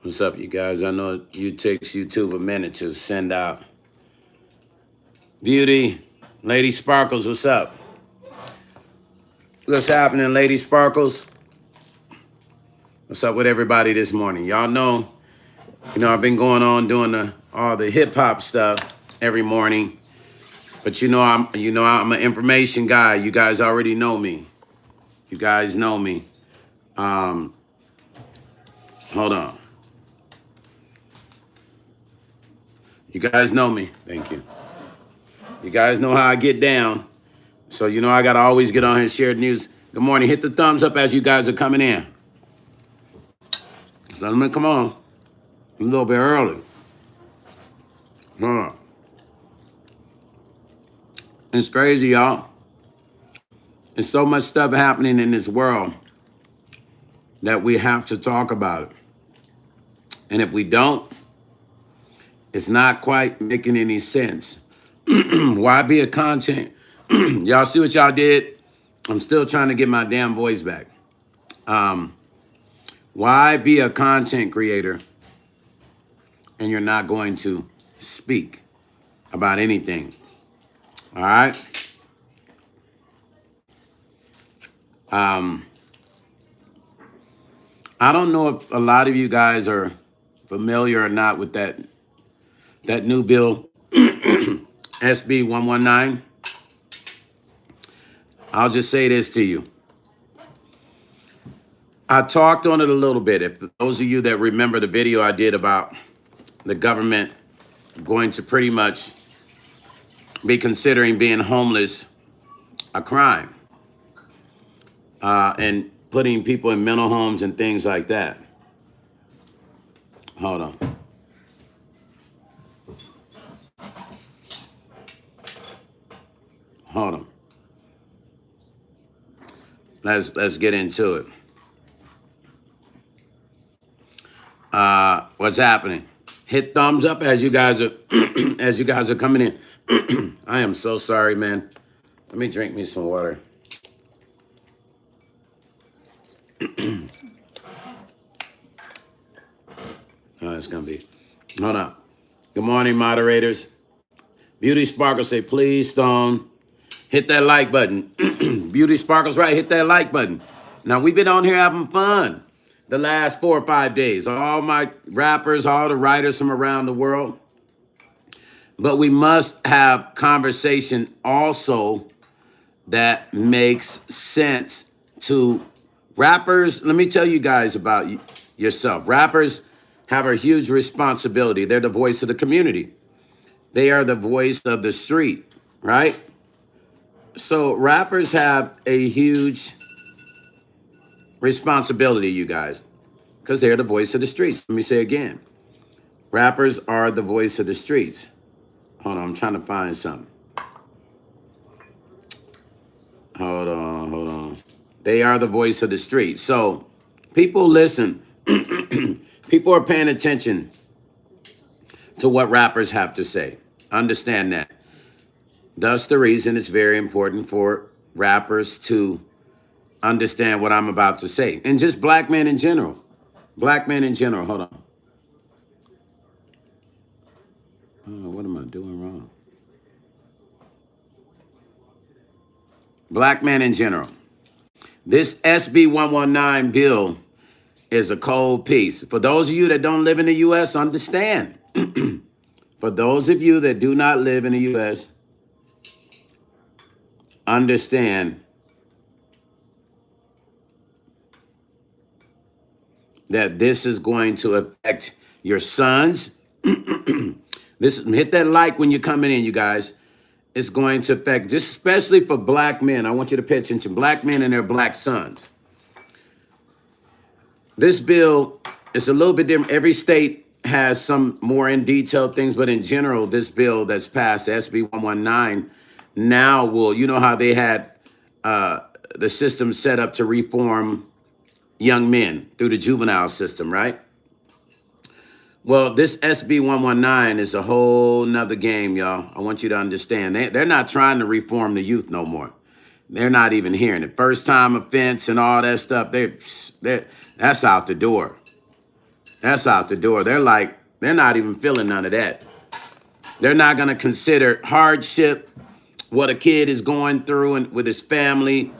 What's up, you guys? I know it takes YouTube a minute to send out. Beauty, Lady Sparkles, what's up? What's happening, Lady Sparkles? What's up with everybody this morning? Y'all know, I've been going on doing all the hip hop stuff every morning. But I'm an information guy. You guys already know me. You guys know me. Hold on. You guys know me. Thank you. You guys know how I get down. So, I got to always get on here and share the news. Good morning. Hit the thumbs up as you guys are coming in. Gentlemen, come on. I'm a little bit early. It's crazy, y'all. There's so much stuff happening in this world that we have to talk about it. And if we don't, it's not quite making any sense. Why be a content? Y'all see what y'all did? I'm still trying to get my damn voice back. Why be a content creator and you're not going to speak about anything? All right? I don't know if a lot of you guys are familiar or not with that new bill, SB 119. I'll just say this to you. I talked on it a little bit. If those of you that remember the video I did about the government going to pretty much be considering being homeless a crime, and putting people in mental homes and things like that. Hold on. Hold on. Let's get into it. What's happening? Hit thumbs up as you guys are coming in. I am so sorry, man. Let me drink me some water. Oh, it's gonna be. Hold on. Good morning, moderators. Beauty Sparkles say, please, Stone, hit that like button. Beauty Sparkles, right? Hit that like button. Now, we've been on here having fun the last 4 or 5 days. All my rappers, all the writers from around the world. But we must have conversation also that makes sense to rappers. Let me tell you guys about yourself. Rappers have a huge responsibility. They're the voice of the community. They are the voice of the street, right? So rappers have a huge responsibility, you guys, because they're the voice of the streets. Let me say again. Rappers are the voice of the streets. Hold on, I'm trying to find something. Hold on. They are the voice of the street. So people listen. People are paying attention to what rappers have to say. Understand that. Thus the reason it's very important for rappers to understand what I'm about to say. And just black men in general. Black men in general. Hold on. Oh, what am I doing wrong? Black men in general. This SB 119 bill is a cold piece. For those of you that don't live in the U.S., understand. For those of you that do not live in the U.S., understand that this is going to affect your sons. Hit that like when you're coming in, you guys. It's going to affect, just especially for black men. I want you to pay attention. Black men and their black sons. This bill is a little bit different. Every state has some more in detail things, but in general, this bill that's passed, SB 119, now will, you know how they had the system set up to reform young men through the juvenile system, right? Well, this SB 119 is a whole nother game, y'all. I want you to understand. They're not trying to reform the youth no more. They're not even hearing it. First time offense and all that stuff, that's out the door. That's out the door. They're not even feeling none of that. They're not going to consider hardship, what a kid is going through and with his family.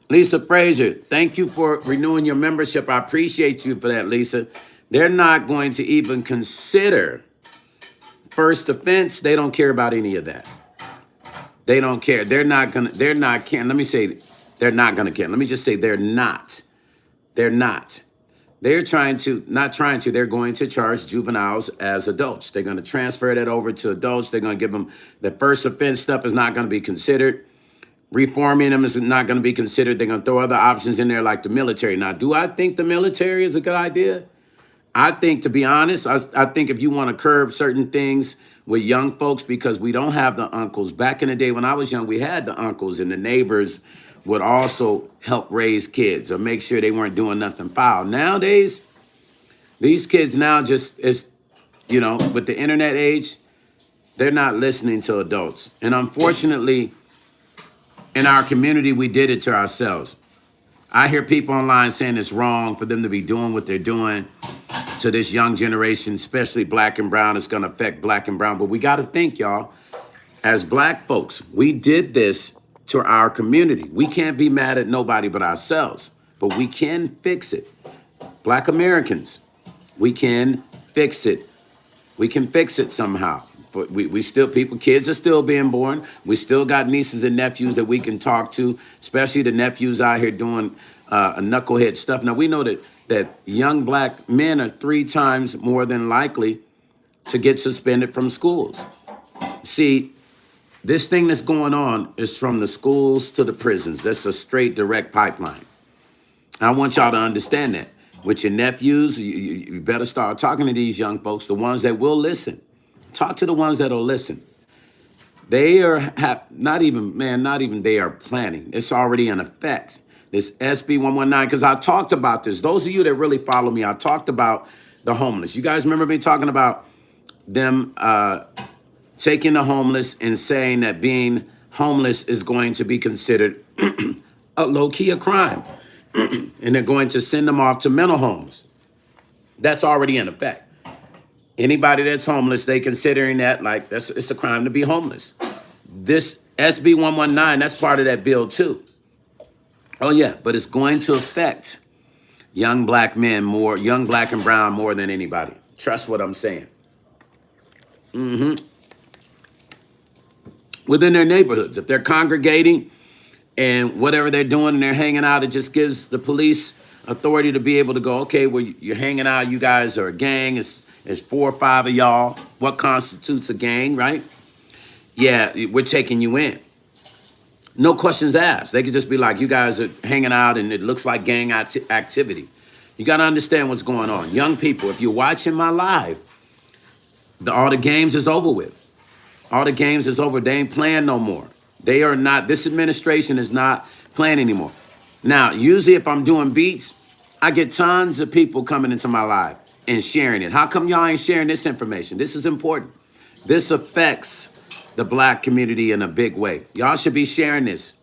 Lisa Frazier, thank you for renewing your membership. I appreciate you for that, Lisa. They're not going to even consider first offense. They don't care about any of that. They don't care. They're not caring. Let me say, they're not going to care. Let me just say they're not. They're not. They're they're going to charge juveniles as adults. They're going to transfer that over to adults. They're going to give them the first offense stuff is not going to be considered. Reforming them is not going to be considered. They're going to throw other options in there like the military. Now, do I think the military is a good idea? I think, to be honest, I think if you want to curb certain things with young folks, because we don't have the uncles. Back in the day when I was young, we had the uncles, and the neighbors would also help raise kids or make sure they weren't doing nothing foul. Nowadays, these kids now just with the internet age, they're not listening to adults. And unfortunately, in our community, we did it to ourselves. I hear people online saying it's wrong for them to be doing what they're doing to this young generation, especially black and brown. It's going to affect black and brown. But we got to think, y'all, as black folks, we did this to our community. We can't be mad at nobody but ourselves, but we can fix it. Black Americans, we can fix it. We can fix it somehow. But we still, kids are still being born. We still got nieces and nephews that we can talk to, especially the nephews out here doing knucklehead stuff. Now, we know that young black men are 3 times more than likely to get suspended from schools. See, this thing that's going on is from the schools to the prisons. That's a straight, direct pipeline. I want y'all to understand that. With your nephews, you better start talking to these young folks, the ones that will listen. Talk to the ones that'll listen. They are not even they are planning. It's already in effect. This SB 119, because I talked about this. Those of you that really follow me, I talked about the homeless. You guys remember me talking about them taking the homeless and saying that being homeless is going to be considered a low-key a crime. And they're going to send them off to mental homes. That's already in effect. Anybody that's homeless, they considering that like it's a crime to be homeless. This SB 119, that's part of that bill too. Oh yeah, but it's going to affect young black men more, young black and brown more than anybody. Trust what I'm saying. Within their neighborhoods, if they're congregating and whatever they're doing and they're hanging out, it just gives the police authority to be able to go, okay, well, you're hanging out, you guys are a gang, it's 4 or 5 of y'all. What constitutes a gang, right? Yeah, we're taking you in. No questions asked. They could just be like, you guys are hanging out and it looks like gang activity. You got to understand what's going on. Young people, if you're watching my live, all the games is over with. All the games is over. They ain't playing no more. They are not, this administration is not playing anymore. Now, usually if I'm doing beats, I get tons of people coming into my live and sharing it. How come y'all ain't sharing this information? This is important. This affects the black community in a big way. Y'all should be sharing this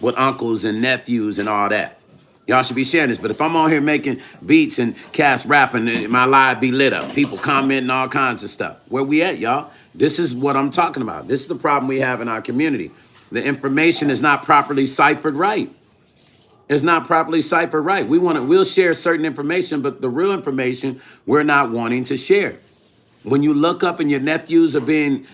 with uncles and nephews and all that. Y'all should be sharing this. But if I'm on here making beats and cats rapping, my live be lit up. People commenting all kinds of stuff. Where we at, y'all? This is what I'm talking about. This is the problem we have in our community. The information is not properly ciphered right. It's not properly ciphered right. We'll share certain information, but the real information we're not wanting to share. When you look up and your nephews are being,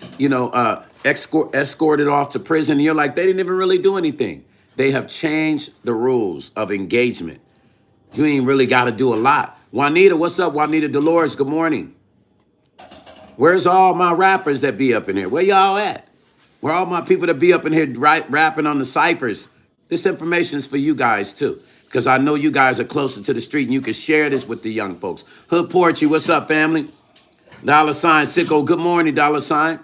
escorted off to prison, you're like, they didn't even really do anything. They have changed the rules of engagement. You ain't really got to do a lot. Juanita, what's up? Juanita Dolores, good morning. Where's all my rappers that be up in here? Where y'all at? Where all my people that be up in here rapping on the ciphers? This information is for you guys too. because I know you guys are closer to the street and you can share this with the young folks. Hood Porchy, what's up, family? Dollar sign Sicko, good morning, dollar sign.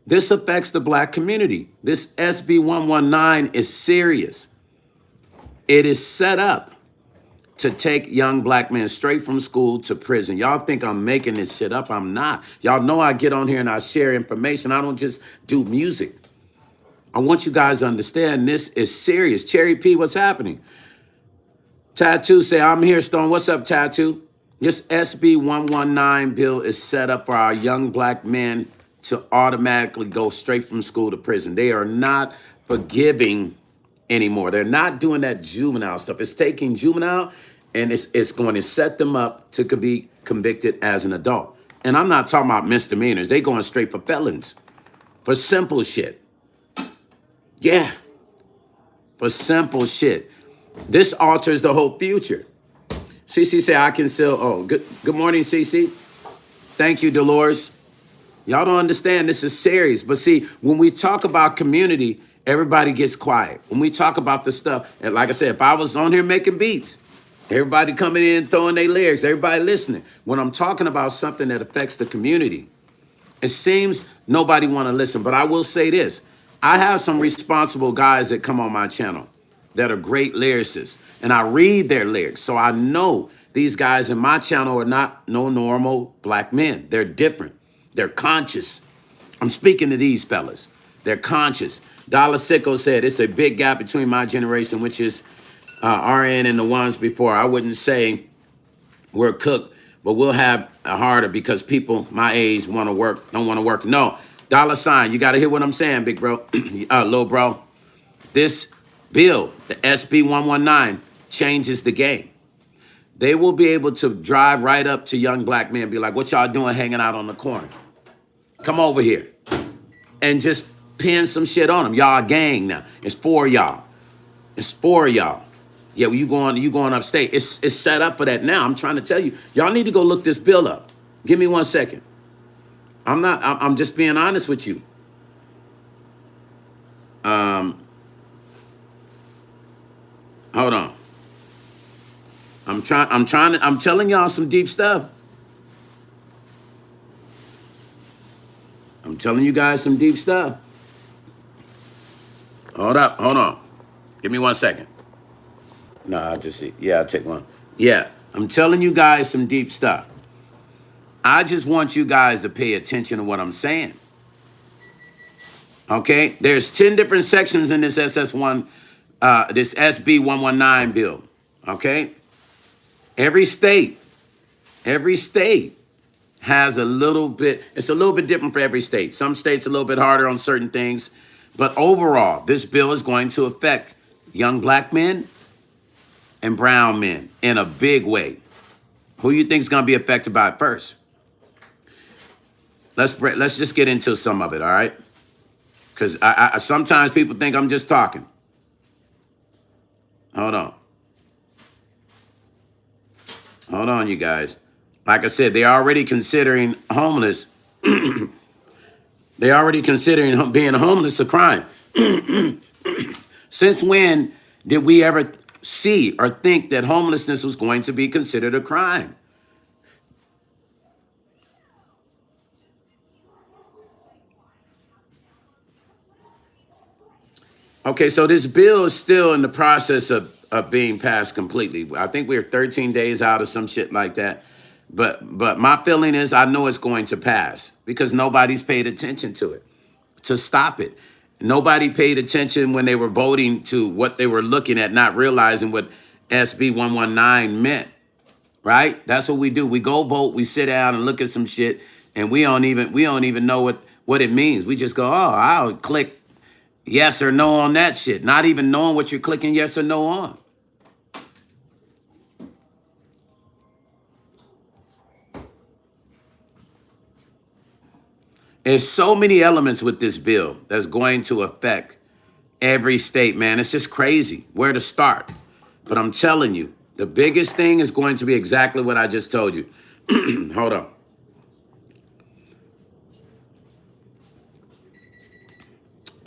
This affects the black community. This SB 119 is serious. It is set up to take young black men straight from school to prison. Y'all think I'm making this shit up. I'm not. Y'all know I get on here and I share information. I don't just do music. I want you guys to understand this is serious. Cherry P, what's happening? Tattoo say, I'm here, Stone. What's up, Tattoo? This SB 119 bill is set up for our young black men to automatically go straight from school to prison. They are not forgiving anymore. They're not doing that juvenile stuff. It's taking juvenile and it's going to set them up to be convicted as an adult. And I'm not talking about misdemeanors. They going straight for felons, for simple shit. Yeah, for simple shit. This alters the whole future. CC say I can still, oh, good morning, CC. Thank you, Dolores. Y'all don't understand, this is serious. But see, when we talk about community, everybody gets quiet. When we talk about the stuff, and like I said, if I was on here making beats, everybody coming in, throwing their lyrics, everybody listening. When I'm talking about something that affects the community, it seems nobody want to listen. But I will say this, I have some responsible guys that come on my channel that are great lyricists, and I read their lyrics. So I know these guys in my channel are not no normal black men. They're different. They're conscious. I'm speaking to these fellas. They're conscious. Dollar Sicko said, it's a big gap between my generation, which is RN and the ones before. I wouldn't say we're cooked, but we'll have a harder because people my age want to work, don't want to work. No, dollar sign, you got to hear what I'm saying, big bro, little bro. This bill, the SB 119, changes the game. They will be able to drive right up to young black men and be like, what y'all doing hanging out on the corner? Come over here. And just pin some shit on them. Y'all a gang now. It's for y'all. It's for y'all. Yeah, well, you going upstate. It's set up for that now. I'm trying to tell you. Y'all need to go look this bill up. Give me 1 second. I'm just being honest with you. Hold on. I'm telling y'all some deep stuff. I'm telling you guys some deep stuff. Hold on. Give me 1 second. No, I'll just see. Yeah, I'll take one. Yeah, I'm telling you guys some deep stuff. I just want you guys to pay attention to what I'm saying. Okay? There's 10 different sections in this SS1, this SB 119 bill. Okay? Every state has a little bit, it's a little bit different for every state. Some states a little bit harder on certain things. But overall, this bill is going to affect young black men and brown men in a big way. Who you think is going to be affected by it first? Let's just get into some of it, all right? Because I sometimes people think I'm just talking. Hold on, you guys. Like I said, they're already considering homeless. They're already considering being homeless a crime. Since when did we ever see or think that homelessness was going to be considered a crime? Okay, so this bill is still in the process of being passed completely. I think we're 13 days out or some shit like that. But my feeling is I know it's going to pass because nobody's paid attention to it, to stop it. Nobody paid attention when they were voting to what they were looking at, not realizing what SB 119 meant, right? That's what we do. We go vote, we sit down and look at some shit, and we don't even know what it means. We just go, oh, I'll click yes or no on that shit, not even knowing what you're clicking yes or no on. There's so many elements with this bill that's going to affect every state, man. It's just crazy where to start. But I'm telling you, the biggest thing is going to be exactly what I just told you. Hold on.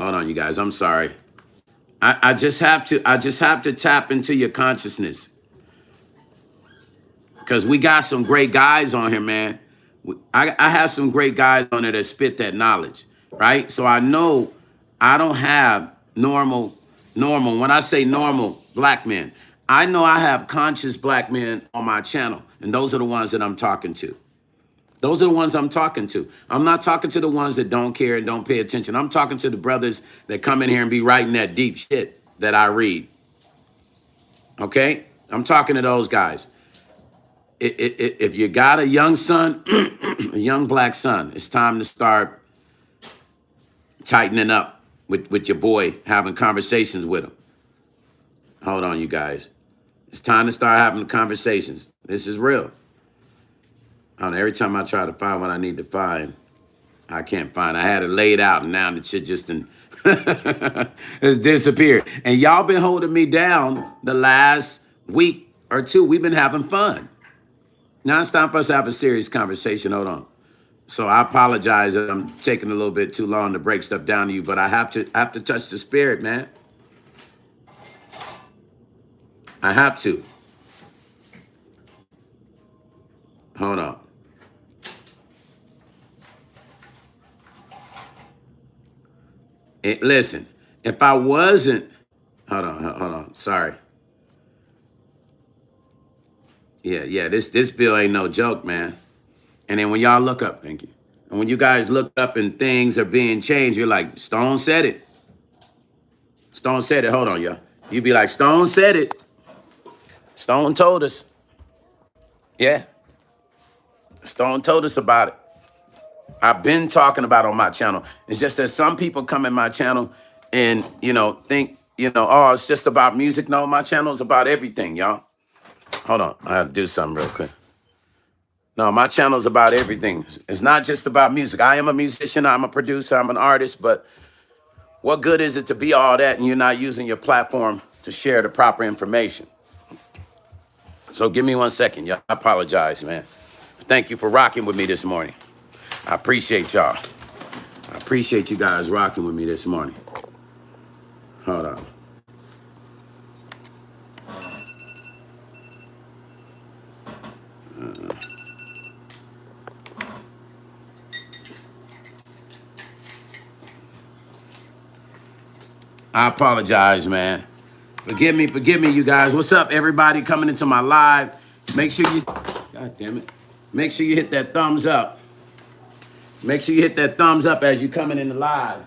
Hold on, you guys. I'm sorry. I just have to tap into your consciousness, because we got some great guys on here, man. I have some great guys on there that spit that knowledge, right? So I know I don't have normal. When I say normal black men, I know I have conscious black men on my channel, and those are the ones that I'm talking to. Those are the ones I'm talking to. I'm not talking to the ones that don't care and don't pay attention. I'm talking to the brothers that come in here and be writing that deep shit that I read. Okay? I'm talking to those guys. If you got a young son, a young black son, it's time to start tightening up with your boy, having conversations with him. Hold on, you guys. It's time to start having conversations. This is real. Every time I try to find what I need to find, I can't find. I had it laid out, and now the shit just has disappeared. And y'all been holding me down the last week or two. We've been having fun. Now it's time for us to have a serious conversation. Hold on. So I apologize that I'm taking a little bit too long to break stuff down to you, but I have to touch the spirit, man. I have to. Hold on. Listen, if I wasn't, hold on. Sorry. Yeah, this bill ain't no joke, man. And then when y'all look up, thank you. And when you guys look up and things are being changed, you're like, Stone said it. Stone said it. Hold on, y'all. You be like, Stone said it. Stone told us. Yeah. Stone told us about it. I've been talking about it on my channel. It's just that some people come in my channel and, think, oh, it's just about music. No, my channel is about everything, y'all. Hold on. I have to do something real quick. No, my channel is about everything. It's not just about music. I am a musician. I'm a producer. I'm an artist. But what good is it to be all that and you're not using your platform to share the proper information? So give me 1 second, y'all. I apologize, man. Thank you for rocking with me this morning. I appreciate y'all. I appreciate you guys rocking with me this morning. Hold on. I apologize, man. Forgive me, you guys. What's up, everybody coming into my live? Make sure you, God damn it. Make sure you hit that thumbs up. Make sure you hit that thumbs up as you're coming in the live.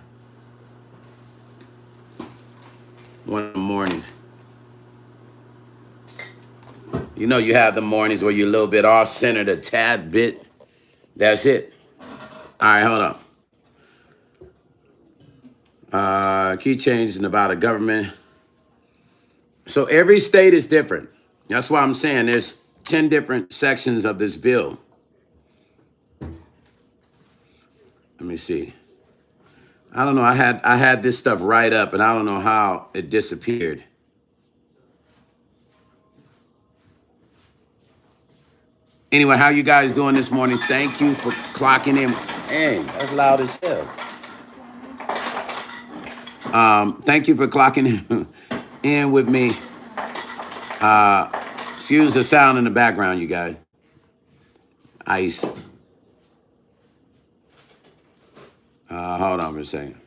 One of the mornings. You have the mornings where you're a little bit off-centered, a tad bit. That's it. All right, hold on. Key changes about a government. So every state is different. That's why I'm saying there's 10 different sections of this bill. Let me see. I don't know. I had this stuff right up, and I don't know how it disappeared. Anyway, how you guys doing this morning? Thank you for clocking in. Hey, that's loud as hell. Thank you for clocking in with me. Excuse the sound in the background, you guys. Ice. Hold on for a second.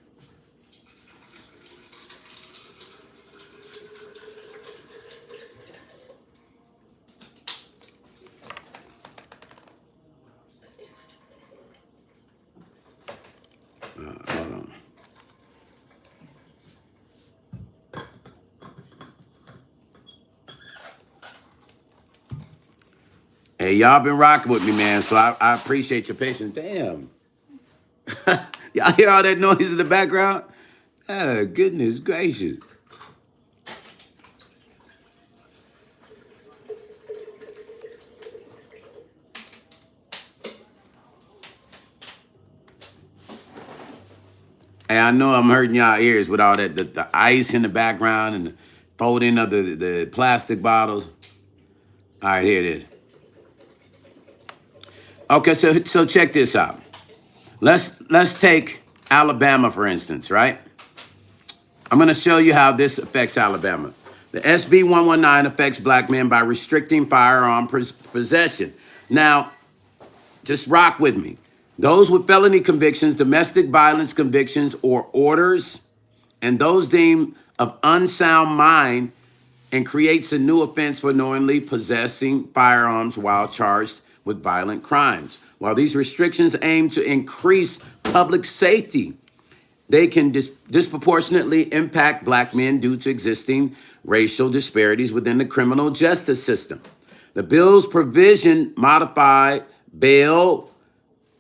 Hold on. Hey, y'all been rocking with me, man, so I appreciate your patience. Damn. Y'all hear all that noise in the background? Oh, goodness gracious. Hey, I know I'm hurting y'all ears with all that, the ice in the background and the folding of the plastic bottles. All right, here it is. Okay, so check this out. Let's take Alabama, for instance, right? I'm going to show you how this affects Alabama. The SB 119 affects black men by restricting firearm possession. Now, just rock with me. Those with felony convictions, domestic violence convictions, or orders, and those deemed of unsound mind, and creates a new offense for knowingly possessing firearms while charged with violent crimes. While these restrictions aim to increase public safety, they can disproportionately impact black men due to existing racial disparities within the criminal justice system. The bill's provision modify bail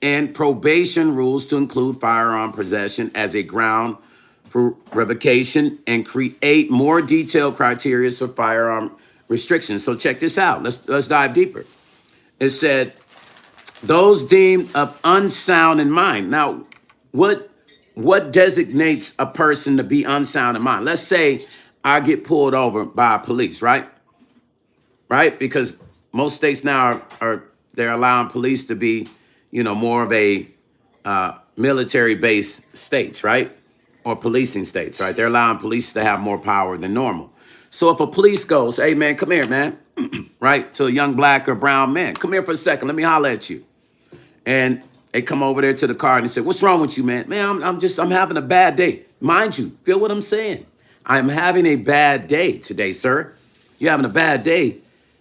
and probation rules to include firearm possession as a ground for revocation and create more detailed criteria for firearm restrictions. So check this out. Let's dive deeper. It said those deemed of unsound in mind. Now, what designates a person to be unsound in mind? Let's say I get pulled over by police, right? Right? Because most states now are they're allowing police to be, more of a military-based states, right? Or policing states, right? They're allowing police to have more power than normal. So if a police goes, hey, man, come here, man, right, to a young black or brown man, come here for a second, let me holler at you. And they come over there to the car and they say, what's wrong with you, man? Man, I'm having a bad day. Mind you, feel what I'm saying? I'm having a bad day today, sir. You're having a bad day.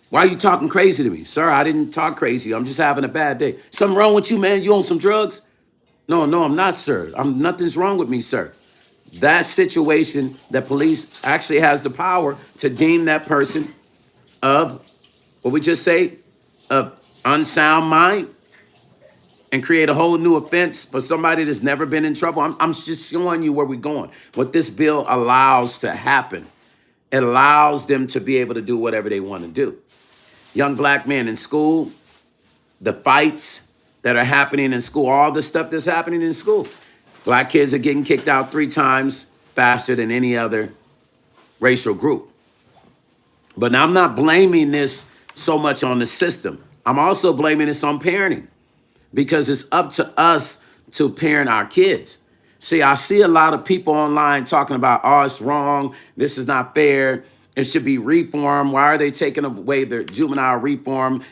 Why are you talking crazy to me? Sir, I didn't talk crazy. I'm just having a bad day. Something wrong with you, man? You on some drugs? No, I'm not, sir. Nothing's wrong with me, sir. That situation, the police actually has the power to deem that person of, what we just say, of unsound mind and create a whole new offense for somebody that's never been in trouble. I'm just showing you where we're going. What this bill allows to happen. It allows them to be able to do whatever they want to do. Young black men in school, the fights that are happening in school, all the stuff that's happening in school. Black kids are getting kicked out 3 times faster than any other racial group. But now I'm not blaming this so much on the system. I'm also blaming this on parenting because it's up to us to parent our kids. See, I see a lot of people online talking about, oh, it's wrong. This is not fair. It should be reform. Why are they taking away their juvenile reform,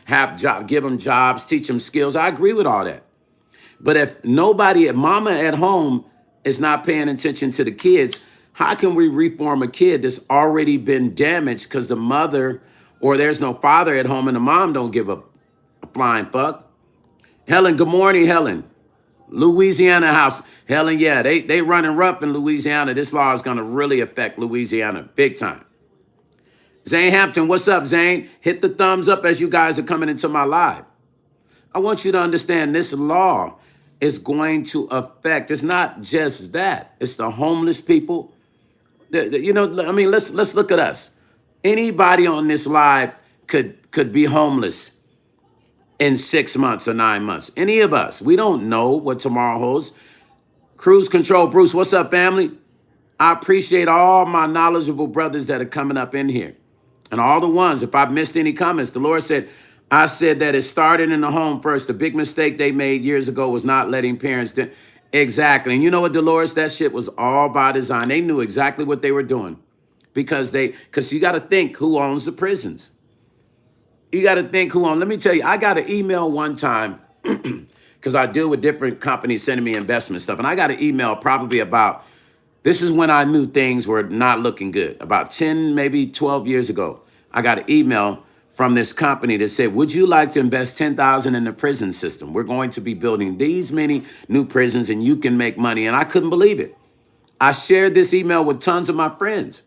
give them jobs, teach them skills? I agree with all that. But if mama at home is not paying attention to the kids, how can we reform a kid that's already been damaged because the mother or there's no father at home and the mom don't give a flying fuck? Helen, good morning, Helen. Louisiana house. Helen, yeah, they running rough in Louisiana. This law is going to really affect Louisiana big time. Zane Hampton, what's up, Zane? Hit the thumbs up as you guys are coming into my live. I want you to understand this law is going to affect, it's not just that. It's the homeless people. Let's look at us. Anybody on this live could be homeless in 6 months or 9 months. Any of us. We don't know what tomorrow holds. Cruise Control, Bruce, what's up, family? I appreciate all my knowledgeable brothers that are coming up in here. And all the ones, if I've missed any comments, the Lord said, I said that it started in the home first. The big mistake they made years ago was not letting parents do. Exactly. And you know what, Dolores? That shit was all by design. They knew exactly what they were doing because you got to think who owns the prisons. You got to think let me tell you, I got an email one time because I deal with different companies sending me investment stuff. And I got an email probably about, this is when I knew things were not looking good. About 10, maybe 12 years ago, I got an email from this company that said, would you like to invest $10,000 in the prison system? We're going to be building these many new prisons and you can make money. And I couldn't believe it. I shared this email with tons of my friends.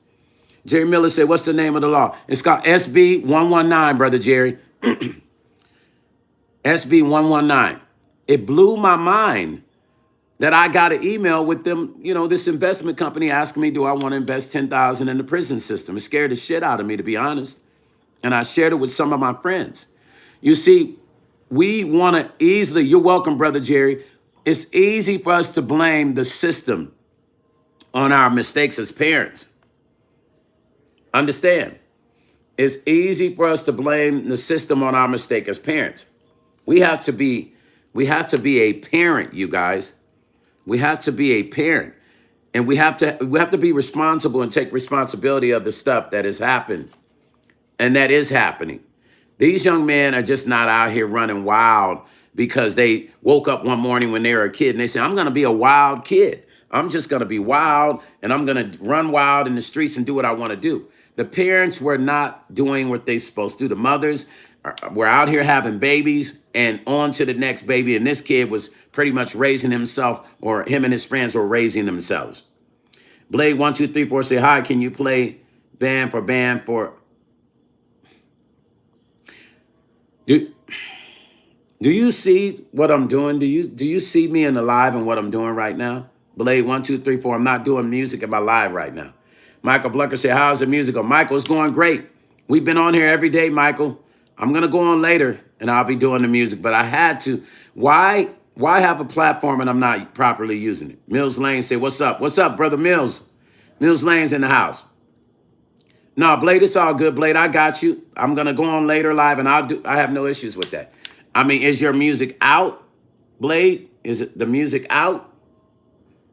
Jerry Miller said, what's the name of the law? It's called SB 119, Brother Jerry. SB 119. It blew my mind that I got an email with them, this investment company asking me, do I want to invest $10,000 in the prison system? It scared the shit out of me, to be honest. And I shared it with some of my friends. You see, we want to easily, you're welcome, Brother Jerry. It's easy for us to blame the system on our mistakes as parents. Understand? It's easy for us to blame the system on our mistake as parents. We have to be a parent, you guys. We have to be a parent. And we have to be responsible and take responsibility of the stuff that has happened and that is happening. These young men are just not out here running wild because they woke up one morning when they were a kid and they say, I'm going to be a wild kid. I'm just going to be wild and I'm going to run wild in the streets and do what I want to do. The parents were not doing what they supposed to do. The mothers were out here having babies and on to the next baby. And this kid was pretty much raising himself, or him and his friends were raising themselves. Blade 1234 say, hi, can you play band for do you see what I'm doing? Do you see me in the live and what I'm doing right now? Blade 1234. I'm not doing music in my live right now. Michael Blucker said, how's the music go? Michael, it's going great. We've been on here every day, Michael. I'm gonna go on later and I'll be doing the music, but I had to. Why have a platform and I'm not properly using it? Mills Lane said, what's up? What's up, brother Mills? Mills Lane's in the house. No, Blade, it's all good, Blade. I got you. I'm gonna go on later live and I have no issues with that. I mean, is your music out, Blade? Is it the music out?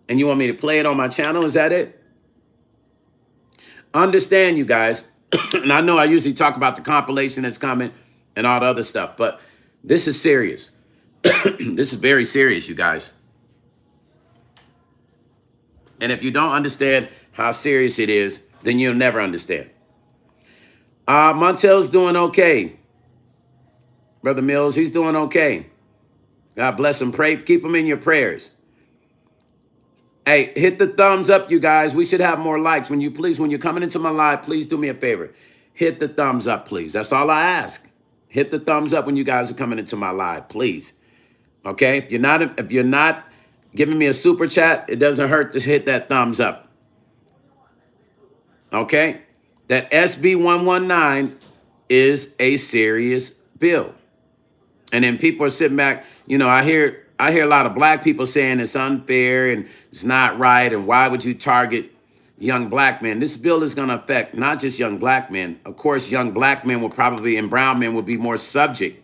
And you want me to play it on my channel? Is that it? Understand, you guys. And I know I usually talk about the compilation that's coming and all the other stuff, but this is serious. This is very serious, you guys. And if you don't understand how serious it is, then you'll never understand. Montel's doing okay. Brother Mills, he's doing okay. God bless him. Pray, keep him in your prayers. Hey, hit the thumbs up, you guys. We should have more likes. When you're coming into my live, please do me a favor. Hit the thumbs up, please. That's all I ask. Hit the thumbs up when you guys are coming into my live, please. Okay? If you're not giving me a super chat, it doesn't hurt to hit that thumbs up. Okay? That SB 119 is a serious bill. And then people are sitting back, you know, I hear a lot of black people saying it's unfair and it's not right, and why would you target young black men? This bill is going to affect not just young black men. Of course, young black men will probably, and brown men will be more subject,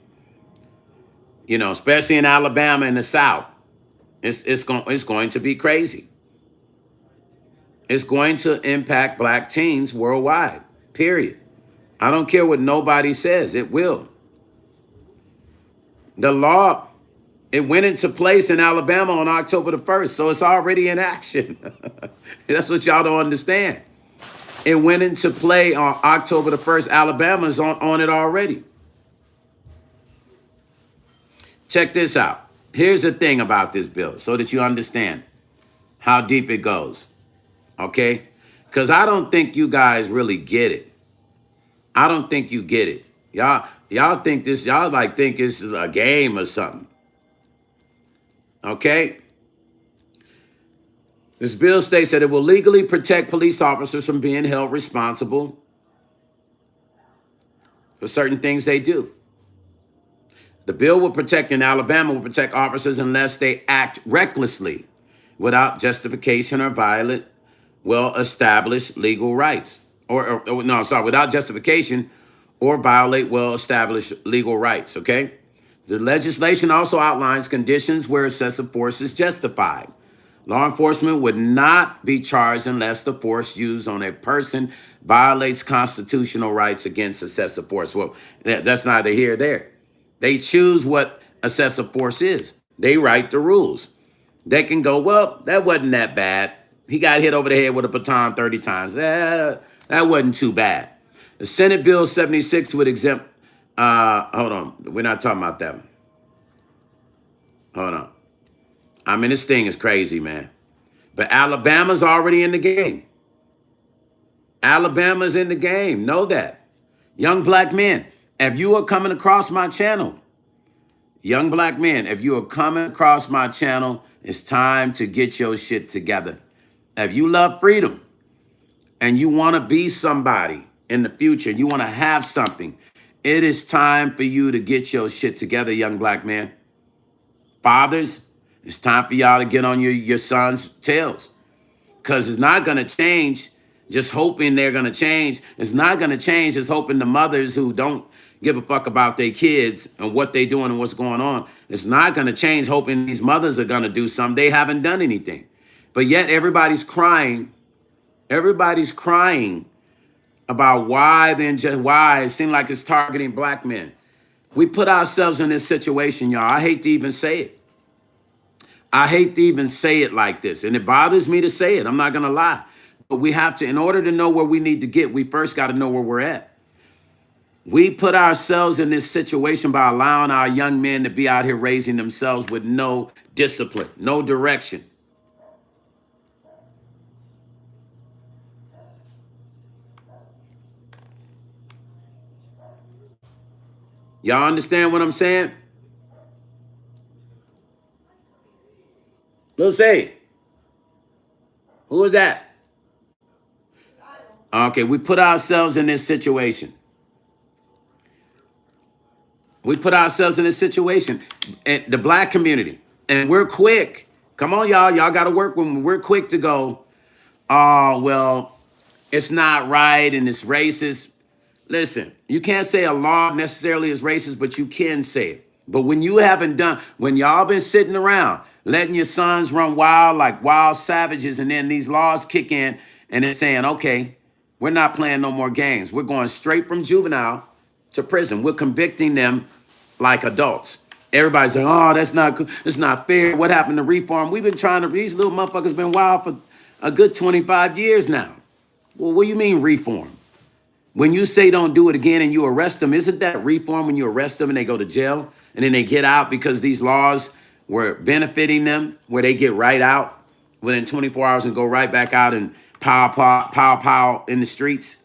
you know, especially in Alabama and the South. It's going to be crazy. It's going to impact black teens worldwide, period. I don't care what nobody says, it will. The law, it went into place in Alabama on October the 1st, so it's already in action. That's what y'all don't understand. It went into play on October the 1st. Alabama's on it already. Check this out. Here's the thing about this bill so that you understand how deep it goes, okay? Because I don't think you guys really get it. I don't think you get it. Y'all think this, y'all like think it's a game or something. Okay? This bill states that it will legally protect police officers from being held responsible for certain things they do. The bill will protect, in Alabama, will protect officers unless they act recklessly without justification or violate well-established legal rights. Without justification or violate well-established legal rights, okay? The legislation also outlines conditions where excessive force is justified. Law enforcement would not be charged unless the force used on a person violates constitutional rights against excessive force. Well, that's neither here nor there. They choose what excessive force is. They write the rules. They can go, well, that wasn't that bad. He got hit over the head with a baton 30 times. That wasn't too bad. The Senate Bill 76 would exempt, hold on, we're not talking about that one. Hold on. I mean, this thing is crazy, man. But Alabama's already in the game. Alabama's in the game. Know that. Young black men, if you are coming across my channel, young black men, if you are coming across my channel, it's time to get your shit together. If you love freedom and you want to be somebody in the future, you want to have something, it is time for you to get your shit together, young black man. Fathers, it's time for y'all to get on your sons' tails, because it's not going to change just hoping they're going to change. It's not going to change just hoping the mothers who don't give a fuck about their kids and what they're doing and what's going on. It's not going to change hoping these mothers are going to do something. They haven't done anything. But yet everybody's crying. Everybody's crying about why it seems like it's targeting black men. We put ourselves in this situation, y'all. I hate to even say it. I hate to even say it like this. And it bothers me to say it. I'm not going to lie. But we have to, in order to know where we need to get, we first got to know where we're at. We put ourselves in this situation by allowing our young men to be out here raising themselves with no discipline, no direction. Y'all understand what I'm saying? Let's say, who is that? Okay, we put ourselves in this situation. We put ourselves in this situation, and the black community, and we're quick. Come on, y'all. Y'all got to work when we're quick to go, oh, well, it's not right and it's racist. Listen, you can't say a law necessarily is racist, but you can say it. But when you haven't done, when y'all been sitting around letting your sons run wild like wild savages, and then these laws kick in and they're saying, okay, we're not playing no more games. We're going straight from juvenile to prison. We're convicting them like adults. Everybody's saying, oh, that's not good. It's not fair. What happened to reform? We've been trying to, these little motherfuckers been wild for a good 25 years now. Well, what do you mean reform? When you say don't do it again and you arrest them, isn't that reform when you arrest them and they go to jail and then they get out because these laws were benefiting them, where they get right out within 24 hours and go right back out and pow in the streets?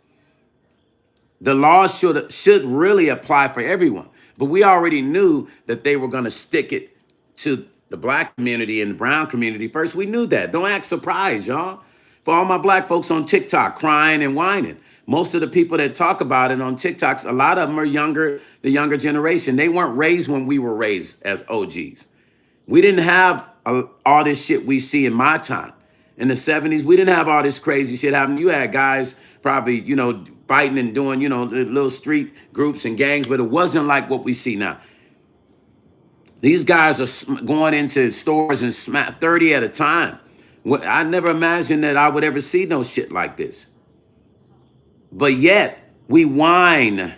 The laws should really apply for everyone. But we already knew that they were going to stick it to the black community and the brown community first. We knew that. Don't act surprised, y'all. For all my black folks on TikTok crying and whining, most of the people that talk about it on TikToks, a lot of them are younger, the younger generation. They weren't raised when we were raised as OGs. We didn't have all this shit we see in my time. In the 70s, we didn't have all this crazy shit happening. You had guys probably, fighting and doing, little street groups and gangs, but it wasn't like what we see now. These guys are going into stores and smack 30 at a time. I never imagined that I would ever see no shit like this. But yet we whine.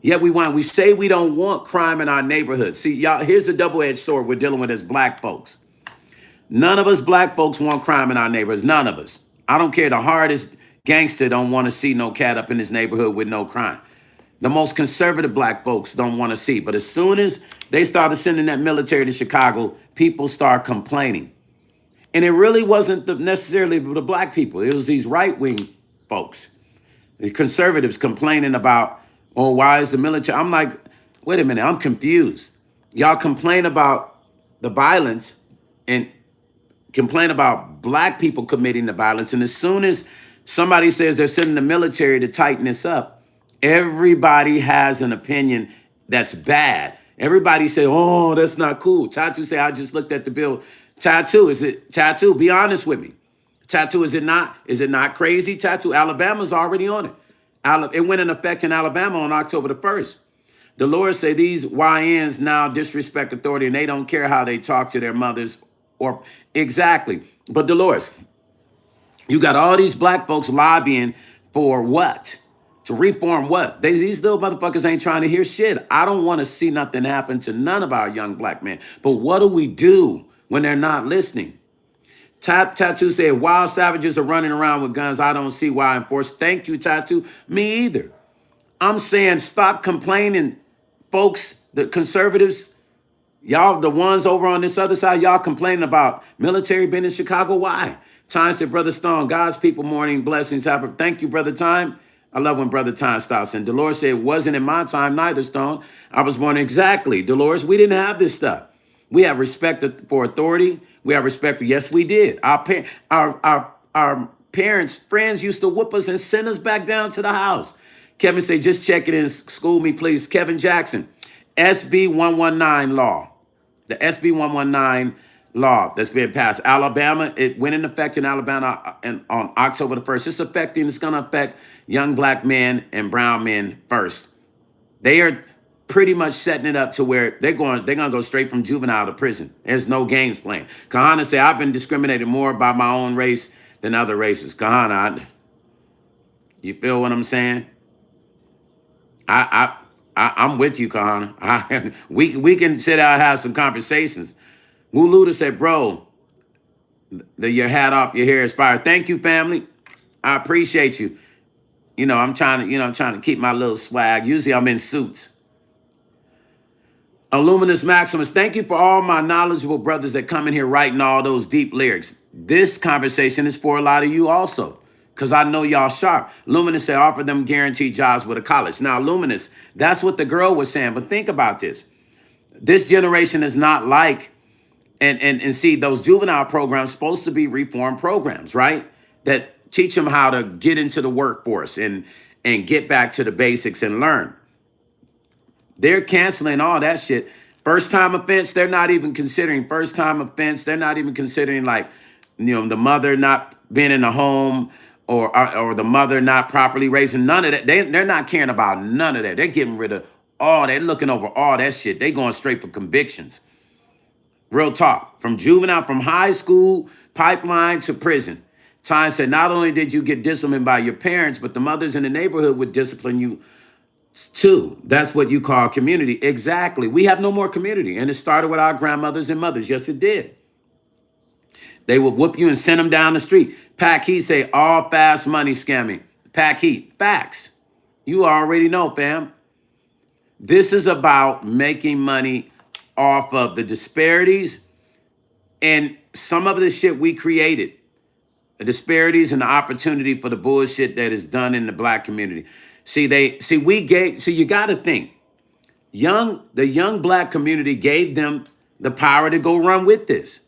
We say we don't want crime in our neighborhood. See, y'all, here's the double-edged sword we're dealing with as black folks. None of us black folks want crime in our neighborhoods. None of us. I don't care. The hardest gangster don't want to see no cat up in his neighborhood with no crime. The most conservative black folks don't want to see. But as soon as they started sending that military to Chicago, people start complaining. And it really wasn't necessarily the black people. It was these right-wing folks, the conservatives complaining about, oh, why is the military? I'm like, wait a minute, I'm confused. Y'all complain about the violence and complain about black people committing the violence. And as soon as somebody says they're sending the military to tighten this up, everybody has an opinion that's bad. Everybody say, oh, that's not cool. Tattoo say, I just looked at the bill. Tattoo, be honest with me. Tattoo, is it not crazy? Tattoo, Alabama's already on it. It went in effect in Alabama on October the 1st. The Lord say these YNs now disrespect authority and they don't care how they talk to their mothers or exactly. But Dolores, you got all these black folks lobbying for what? To reform what? These little motherfuckers ain't trying to hear shit. I don't want to see nothing happen to none of our young black men. But what do we do when they're not listening? Tattoo said, wild savages are running around with guns. I don't see why enforce. Thank you, Tattoo. Me either. I'm saying stop complaining, folks, the conservatives. Y'all, the ones over on this other side, y'all complaining about military being in Chicago. Why? Time said, Brother Stone, God's people morning blessings. Thank you, Brother Time. I love when Brother Time stops. And Dolores said, it wasn't in my time neither, Stone. I was born exactly. Dolores, we didn't have this stuff. We have respect for authority. We have respect for, yes, we did. Our parents, friends used to whoop us and send us back down to the house. Kevin said, just check it in, school me, please. Kevin Jackson, SB 119 law. The SB 119 law that's being passed. Alabama, it went in effect in Alabama on October the 1st. It's going to affect young black men and brown men first. They are pretty much setting it up to where they're gonna go straight from juvenile to prison. There's no games playing. Kahana say, I've been discriminated more by my own race than other races. Kahana, you feel what I'm saying? I'm with you, Kahana. We can sit down and have some conversations. Wuluda said, bro, your hat off, your hair is fire. Thank you, family. I appreciate you. I'm trying to keep my little swag. Usually I'm in suits. Illuminous Maximus, thank you for all my knowledgeable brothers that come in here writing all those deep lyrics. This conversation is for a lot of you also, because I know y'all sharp. Luminous said, offer them guaranteed jobs with a college. Now, Luminous, that's what the girl was saying. But think about this. This generation is not like, and see, those juvenile programs supposed to be reform programs, right? That teach them how to get into the workforce and get back to the basics and learn. They're canceling all that shit. First time offense, they're not even considering first time offense. They're not even considering the mother not being in the home or the mother not properly raising, none of that. They're not caring about none of that. They're getting rid of all that, looking over all that shit. They going straight for convictions. Real talk. From juvenile, from high school pipeline to prison. Ty said, not only did you get disciplined by your parents, but the mothers in the neighborhood would discipline you too. That's what you call community. Exactly. We have no more community. And it started with our grandmothers and mothers. Yes, it did. They would whoop you and send them down the street. Pack Heat say, all fast money scamming. Pack Heat, facts. You already know, fam. This is about making money off of the disparities and some of the shit we created. The disparities and the opportunity for the bullshit that is done in the black community. You got to think. The young black community gave them the power to go run with this.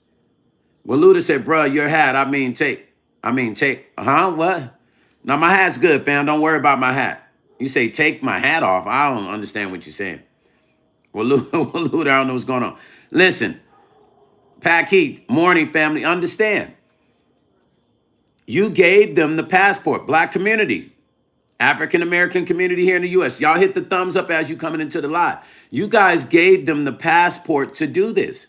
Waluda said, bro, your hat, take. What? Now, my hat's good, fam. Don't worry about my hat. You say, take my hat off. I don't understand what you're saying. Waluda, I don't know what's going on. Listen, Pack Heat, morning family, understand. You gave them the passport, black community, African-American community here in the U.S. Y'all hit the thumbs up as you coming into the live. You guys gave them the passport to do this.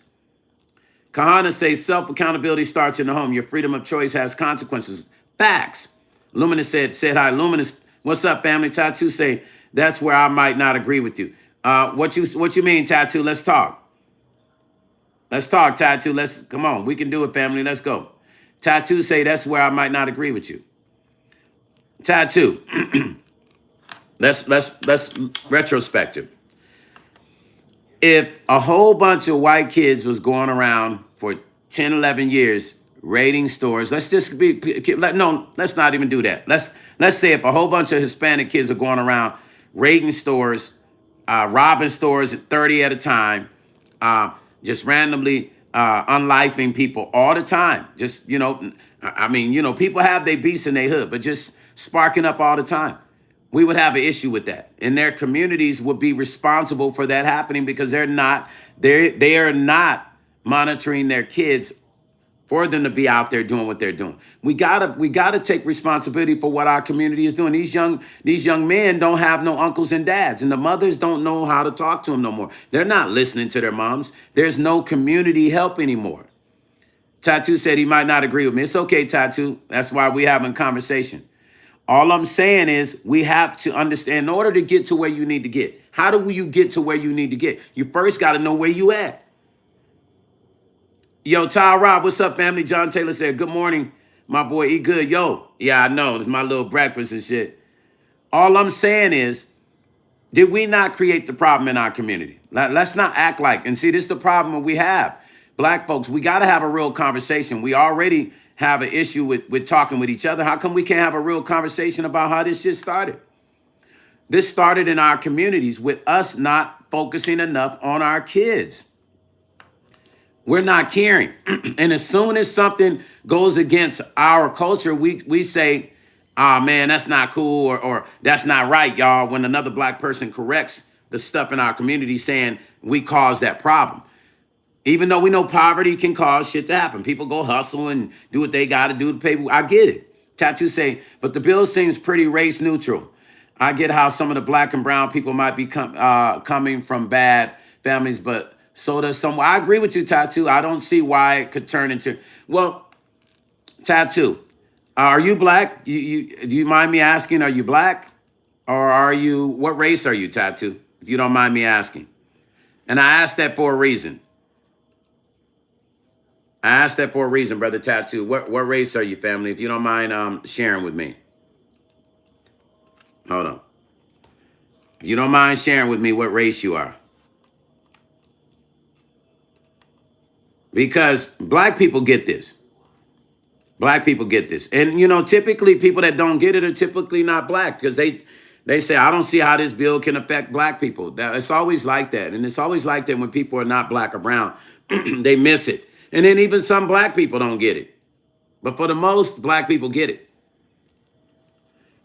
Kahana says self-accountability starts in the home. Your freedom of choice has consequences. Facts. Luminous said hi. Luminous, what's up, family? Tattoo say, that's where I might not agree with you. What you mean, Tattoo? Let's talk. Let's talk, Tattoo. Come on. We can do it, family. Let's go. Tattoo say that's where I might not agree with you. Tattoo. let's retrospective. If a whole bunch of white kids was going around for 10, 11 years raiding stores, let's not even do that. Let's say if a whole bunch of Hispanic kids are going around raiding stores, robbing stores at 30 at a time, just randomly unlifing people all the time. Just, people have their beasts in their hood, but just sparking up all the time. We would have an issue with that. And their communities would be responsible for that happening because they are not monitoring their kids for them to be out there doing what they're doing. We gotta take responsibility for what our community is doing. These young men don't have no uncles and dads, and the mothers don't know how to talk to them no more. They're not listening to their moms. There's no community help anymore. Tattoo said he might not agree with me. It's okay, Tattoo. That's why we're having conversation. All I'm saying is we have to understand, in order to get to where you need to get, how do you get to where you need to get? You first got to know where you at. Yo, Ty Rob, what's up, family? John Taylor said, good morning, my boy. Eat good. Yo, yeah, I know. It's my little breakfast and shit. All I'm saying is, did we not create the problem in our community? Let's not act like, and see, this is the problem we have. Black folks, we got to have a real conversation. We already have an issue with talking with each other. How come we can't have a real conversation about how this shit started? This started in our communities with us not focusing enough on our kids. We're not caring. And as soon as something goes against our culture, we say, oh man, that's not cool, or that's not right, y'all, when another black person corrects the stuff in our community saying we caused that problem. Even though we know poverty can cause shit to happen. People go hustle and do what they got to do to pay. I get it. Tattoo say, but the bill seems pretty race neutral. I get how some of the black and brown people might be coming from bad families, but so does some. I agree with you, Tattoo. I don't see why it could turn into, well, Tattoo, are you black? Do you mind me asking, are you black? Or are you, what race are you, Tattoo? If you don't mind me asking. And I asked that for a reason. I asked that for a reason, Brother Tattoo. What race are you, family? If you don't mind sharing with me. Hold on. If you don't mind sharing with me what race you are. Because black people get this. Black people get this. And, you know, typically people that don't get it are typically not black because they say, I don't see how this bill can affect black people. It's always like that. And it's always like that when people are not black or brown. They miss it. And then even some black people don't get it. But for the most, black people get it.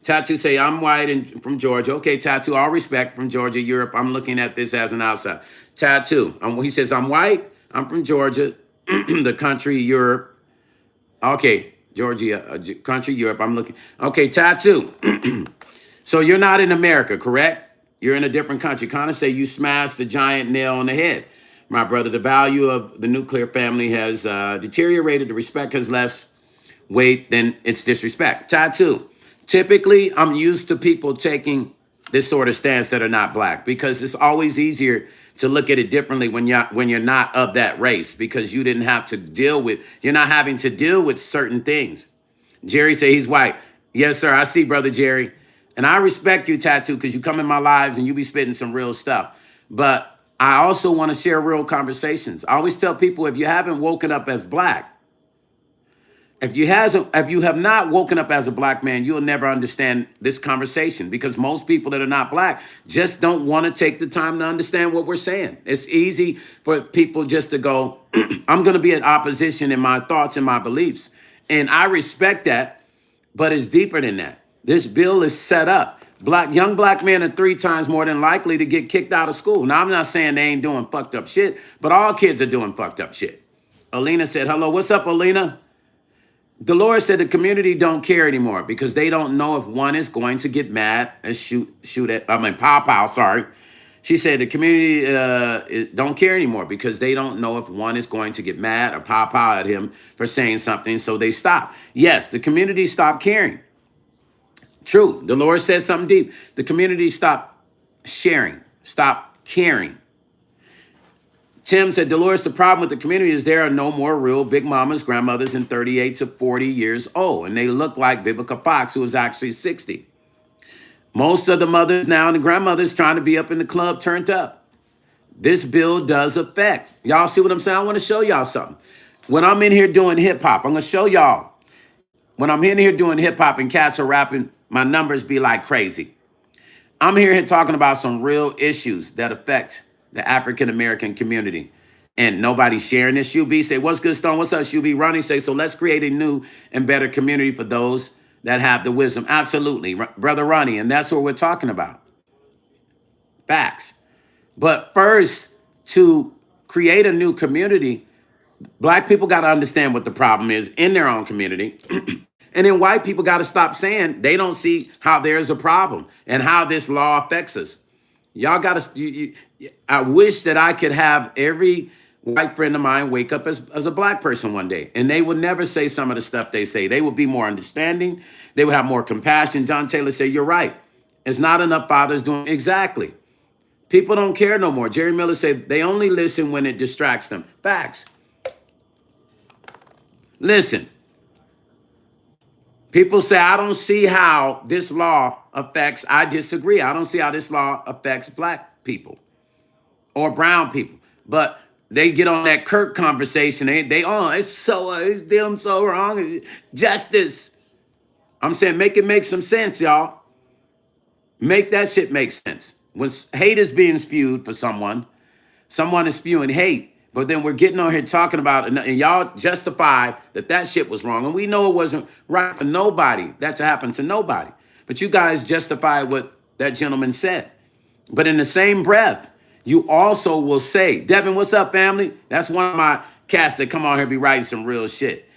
Tattoo say, I'm white and from Georgia. Okay, Tattoo, all respect, from Georgia, Europe. I'm looking at this as an outsider. Tattoo, he says, I'm white. I'm from Georgia, the country, Europe. Okay, Georgia, country, Europe. I'm looking. Okay, Tattoo. So you're not in America, correct? You're in a different country. Kind of say you smashed the giant nail on the head. My brother, the value of the nuclear family has deteriorated. The respect has less weight than its disrespect. Tattoo. Typically, I'm used to people taking this sort of stance that are not black because it's always easier to look at it differently when you're not of that race because you didn't have to you're not having to deal with certain things. Jerry say he's white. Yes, sir. I see, Brother Jerry. And I respect you, Tattoo, because you come in my lives and you be spitting some real stuff. But I also want to share real conversations. I always tell people, if you haven't woken up as black, if you have not woken up as a black man, you'll never understand this conversation because most people that are not black just don't want to take the time to understand what we're saying. It's easy for people just to go, I'm going to be in opposition in my thoughts and my beliefs. And I respect that, but it's deeper than that. This bill is set up. Young black men are 3 times more than likely to get kicked out of school. Now, I'm not saying they ain't doing fucked up shit, but all kids are doing fucked up shit. Alina said, hello, what's up, Alina? Dolores said the community don't care anymore because they don't know if one is going to get mad and pow, sorry. She said the community don't care anymore because they don't know if one is going to get mad or pow at him for saying something, so they stop. Yes, the community stopped caring. True, Dolores said something deep. The community stopped sharing, stopped caring. Tim said, Dolores, the problem with the community is there are no more real big mamas, grandmothers in 38 to 40 years old. And they look like Vivica Fox, who is actually 60. Most of the mothers now and the grandmothers trying to be up in the club turned up. This bill does affect. Y'all see what I'm saying? I want to show y'all something. When I'm in here doing hip hop, I'm going to show y'all. When I'm in here doing hip hop and cats are rapping, my numbers be like crazy. I'm here talking about some real issues that affect the African-American community. And nobody's sharing this. Shubi say, what's good, Stone? What's up, Shubi? Ronnie say, so let's create a new and better community for those that have the wisdom. Absolutely, Brother Ronnie. And that's what we're talking about. Facts. But first, to create a new community, black people got to understand what the problem is in their own community. And then white people got to stop saying they don't see how there's a problem and how this law affects us. Y'all got to, I wish that I could have every white friend of mine wake up as a black person one day. And they would never say some of the stuff they say. They would be more understanding. They would have more compassion. John Taylor said, you're right. It's not enough fathers doing exactly. People don't care no more. Jerry Miller said they only listen when it distracts them. Facts. Listen. People say, I don't see how this law affects, I disagree. I don't see how this law affects black people or brown people. But they get on that Kirk conversation. It's them so wrong. Justice. I'm saying make it make some sense, y'all. Make that shit make sense. When hate is being spewed for someone is spewing hate. But then we're getting on here talking about it, and y'all justify that shit was wrong. And we know it wasn't right for nobody. That's happened to nobody. But you guys justify what that gentleman said. But in the same breath, you also will say, Devin, what's up, family? That's one of my cats that come on here be writing some real shit.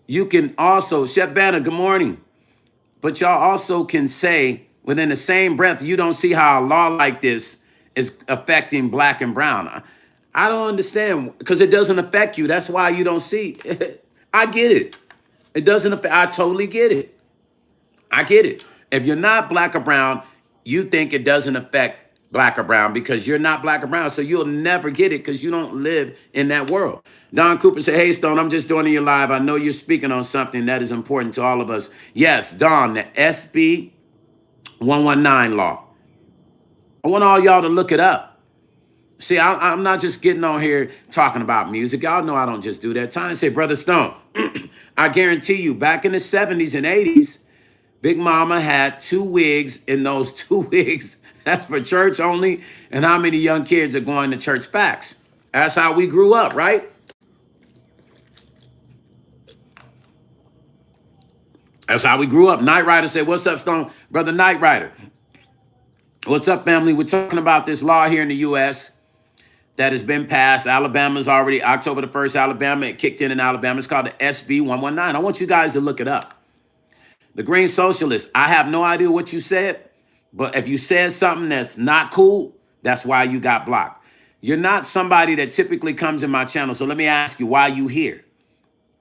You can also, Chef Banner, good morning. But y'all also can say Within the same breath, you don't see how a law like this is affecting black and brown. I don't understand because it doesn't affect you. That's why you don't see. I get it. It doesn't affect. I totally get it. I get it. If you're not black or brown, you think it doesn't affect black or brown because you're not black or brown. So you'll never get it because you don't live in that world. Don Cooper said, hey, Stone, I'm just joining you live. I know you're speaking on something that is important to all of us. Yes, Don, the SB 119 law. I want all y'all to look it up. See, I'm not just getting on here talking about music. Y'all know I don't just do that. Time say, Brother Stone, I guarantee you, back in the 70s and 80s, Big Mama had 2 wigs, and those 2 wigs, that's for church only. And how many young kids are going to church? Facts. That's how we grew up, right? That's how we grew up. Night Rider said, what's up, Stone? Brother Night Rider. What's up, family? We're talking about this law here in the U.S. that has been passed. Alabama's already, October the 1st, Alabama, it kicked in Alabama. It's called the SB 119. I want you guys to look it up. The Green Socialist, I have no idea what you said, but if you said something that's not cool, that's why you got blocked. You're not somebody that typically comes in my channel. So let me ask you, why are you here?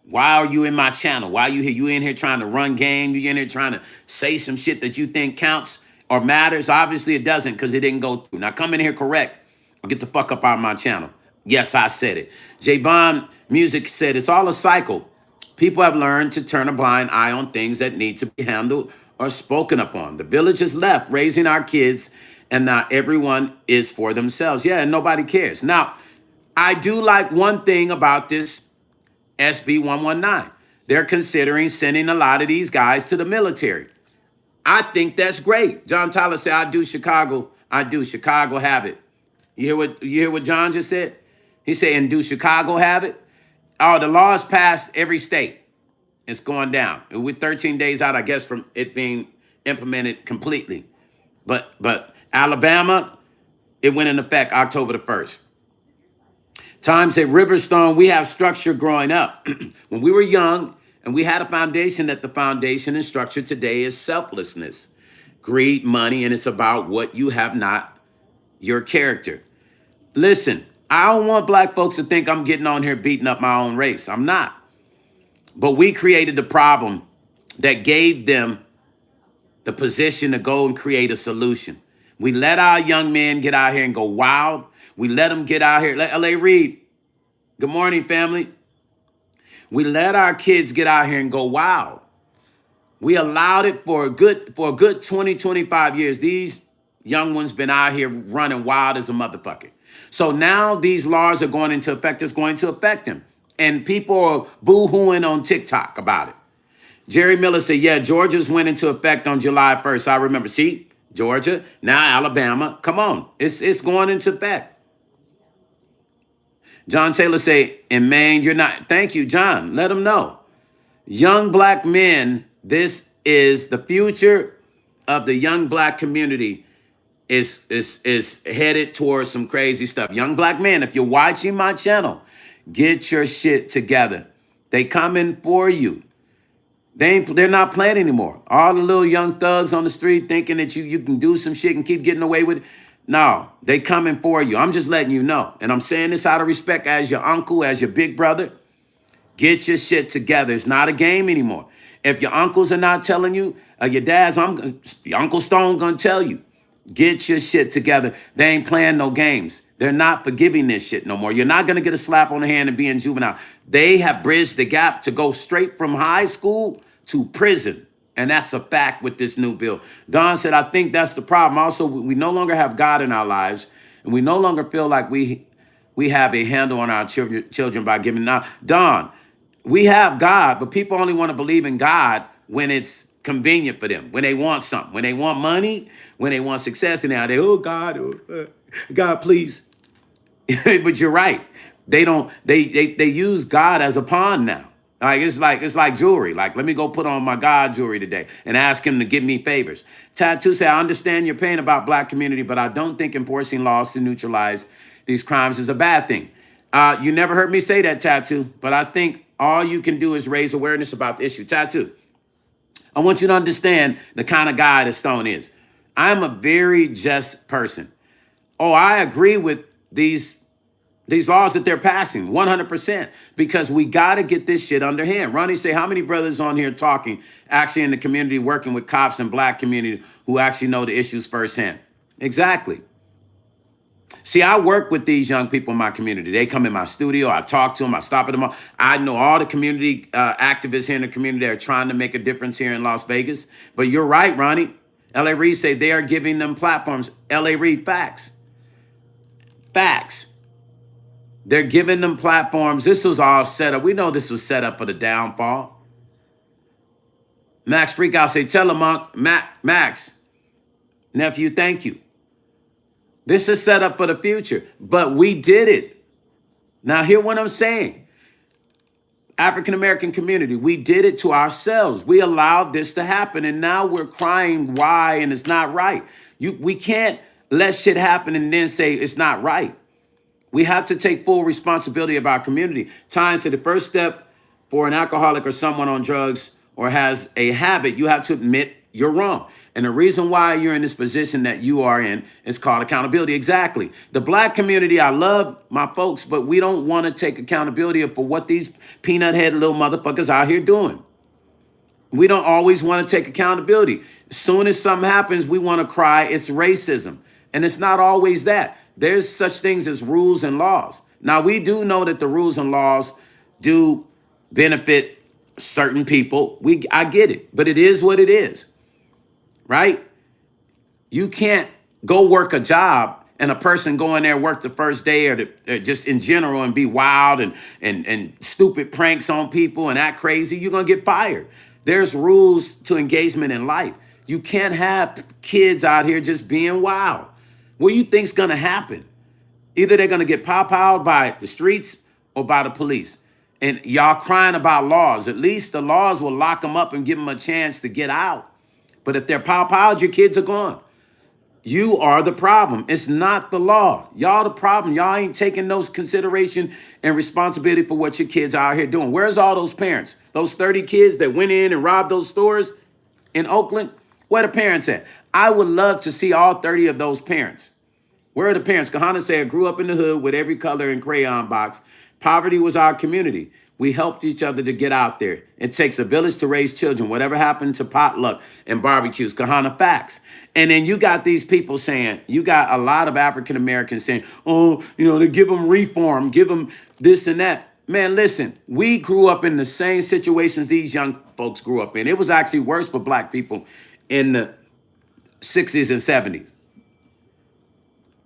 Why are you in my channel? Why are you here? You in here trying to run game? You in here trying to say some shit that you think counts or matters? Obviously it doesn't because it didn't go through. Now come in here correct or get the fuck up out of my channel. Yes, I said it. Javon Music said it's all a cycle. People have learned to turn a blind eye on things that need to be handled or spoken upon. The village is left raising our kids, and now everyone is for themselves. Yeah, and nobody cares. Now, I do like one thing about this SB 119. They're considering sending a lot of these guys to the military. I think that's great. John Tyler said, I do Chicago. I do. Chicago have it. You hear what John just said? He said, and do Chicago have it? Oh, the law is passed every state. It's going down. We're 13 days out, I guess, from it being implemented completely. But Alabama, it went in effect October the 1st. Time said, Riverstone, we have structure growing up. When we were young and we had a foundation, that the foundation and structure today is selflessness, greed, money, and it's about what you have not, your character. Listen, I don't want black folks to think I'm getting on here beating up my own race. I'm not. But we created the problem that gave them the position to go and create a solution. We let our young men get out here and go wild. We let them get out here. Let L.A. Reid, good morning, family. We let our kids get out here and go wild. We allowed it for a good 20, 25 years. These young ones been out here running wild as a motherfucker. So now these laws are going into effect. It's going to affect them. And people are boo-hooing on TikTok about it. Jerry Miller said, yeah, Georgia's went into effect on July 1st. I remember. See, Georgia, now Alabama. Come on. It's going into effect. John Taylor say, in Maine, you're not. Thank you, John. Let them know. Young black men, this is the future of the young black community is headed towards some crazy stuff. Young black men, if you're watching my channel, get your shit together. They coming for you. They're not playing anymore. All the little young thugs on the street thinking that you can do some shit and keep getting away with it. No, they coming for you. I'm just letting you know. And I'm saying this out of respect as your uncle, as your big brother. Get your shit together. It's not a game anymore. If your uncles are not telling you, your dad's, Uncle Stone gonna tell you. Get your shit together. They ain't playing no games. They're not forgiving this shit no more. You're not going to get a slap on the hand and be in juvenile. They have bridged the gap to go straight from high school to prison. And that's a fact with this new bill. Don said, I think that's the problem. Also, we no longer have God in our lives. And we no longer feel like we have a handle on our children by giving. Now, Don, we have God, but people only want to believe in God when it's convenient for them, when they want something, when they want money, when they want success, and now they, oh God, God, please. But you're right. They use God as a pawn now. It's like jewelry. Like, let me go put on my God jewelry today and ask him to give me favors. Tattoo say, I understand your pain about black community, but I don't think enforcing laws to neutralize these crimes is a bad thing. You never heard me say that, Tattoo, but I think all you can do is raise awareness about the issue. Tattoo, I want you to understand the kind of guy that Stone is. I'm a very just person. Oh, I agree with these laws that they're passing 100%, because we got to get this shit under hand. Ronnie say, how many brothers on here talking actually in the community, working with cops and black community who actually know the issues firsthand? Exactly. See, I work with these young people in my community. They come in my studio. I talk to them. I stop at them. I know all the community activists here in the community that are trying to make a difference here in Las Vegas. But you're right, Ronnie. L.A. Reid say they are giving them platforms. L.A. Reid, facts. Facts. They're giving them platforms. This was all set up. We know this was set up for the downfall. Max Freakout say, tell him, Max, nephew, thank you. This is set up for the future, but we did it. Now, hear what I'm saying. African-American community, we did it to ourselves. We allowed this to happen, and now we're crying why, and it's not right. We can't let shit happen and then say it's not right. We have to take full responsibility of our community. Time said the first step for an alcoholic or someone on drugs or has a habit, you have to admit you're wrong. And the reason why you're in this position that you are in is called accountability. Exactly. The black community, I love my folks, but we don't want to take accountability for what these peanut head little motherfuckers out here doing. We don't always want to take accountability. As soon as something happens, we want to cry it's racism. And it's not always that. There's such things as rules and laws. Now, we do know that the rules and laws do benefit certain people. I get it, but it is what it is, right? You can't go work a job and a person go in there, work the first day or just in general and be wild and stupid pranks on people and act crazy. You're going to get fired. There's rules to engagement in life. You can't have kids out here just being wild. What do you think's going to happen? Either they're going to get pow-powed by the streets or by the police. And y'all crying about laws. At least the laws will lock them up and give them a chance to get out. But if they're pow-powed, your kids are gone. You are the problem. It's not the law. Y'all the problem. Y'all ain't taking those consideration and responsibility for what your kids are out here doing. Where's all those parents? Those 30 kids that went in and robbed those stores in Oakland? Where the parents at? I would love to see all 30 of those parents. Where are the parents? Kahana said, I grew up in the hood with every color and crayon box. Poverty was our community. We helped each other to get out there. It takes a village to raise children. Whatever happened to potluck and barbecues? Kahana, facts. And then you got these people saying, you got a lot of African Americans saying, oh, they give them reform, give them this and that. Man, listen, we grew up in the same situations these young folks grew up in. It was actually worse for black people in the 60s and 70s.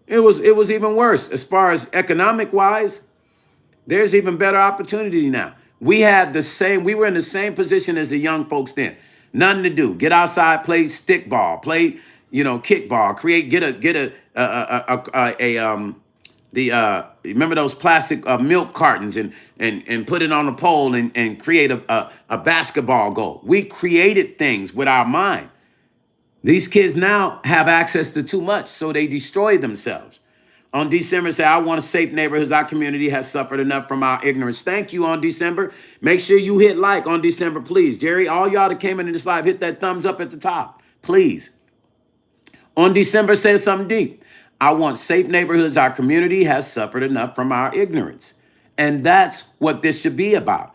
It was even worse as far as economic wise. There's even better opportunity now. We were in the same position as the young folks then. Nothing to do. Get outside, play stick ball, play, kickball, remember those plastic milk cartons and put it on a pole and create a basketball goal. We created things with our mind. These kids now have access to too much, so they destroy themselves. On December, say, I want a safe neighborhoods. Our community has suffered enough from our ignorance. Thank you on December. Make sure you hit like on December, please. Jerry, all y'all that came into this live, hit that thumbs up at the top, please. On December, say something deep. I want safe neighborhoods. Our community has suffered enough from our ignorance. And that's what this should be about.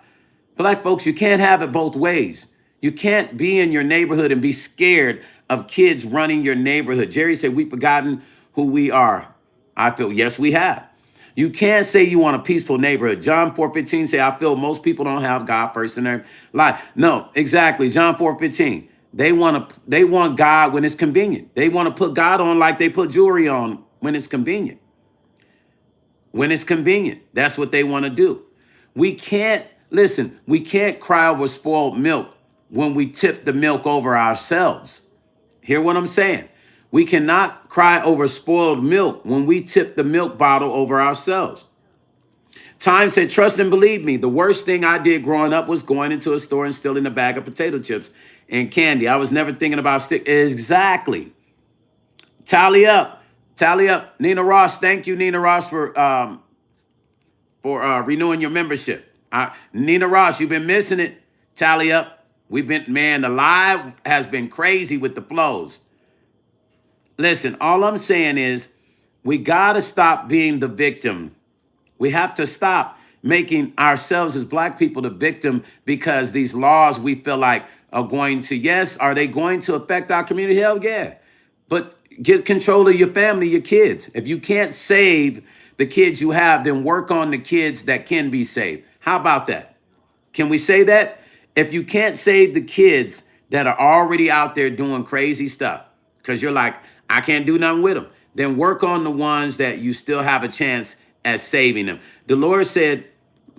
Black folks, you can't have it both ways. You can't be in your neighborhood and be scared of kids running your neighborhood. Jerry said, we've forgotten who we are. I feel, yes, we have. You can't say you want a peaceful neighborhood. John 4:15 say, I feel most people don't have God first in their life. No, exactly. John 4:15. They want God when it's convenient. They want to put God on like they put jewelry on when it's convenient. When it's convenient. That's what they want to do. We can't cry over spoiled milk when we tip the milk over ourselves. Hear what I'm saying? We cannot cry over spoiled milk when we tip the milk bottle over ourselves. Time said, trust and believe me. The worst thing I did growing up was going into a store and stealing a bag of potato chips and candy. I was never thinking about Exactly. Tally up. Nina Ross, thank you, Nina Ross, for renewing your membership. Nina Ross, you've been missing it. Tally up. The live has been crazy with the flows. Listen, all I'm saying is we got to stop being the victim. We have to stop making ourselves as black people the victim because these laws we feel like are going to, yes, are they going to affect our community? Hell yeah. But get control of your family, your kids. If you can't save the kids you have, then work on the kids that can be saved. How about that? Can we say that? If you can't save the kids that are already out there doing crazy stuff, because you're like, I can't do nothing with them, then work on the ones that you still have a chance at saving them. Dolores said,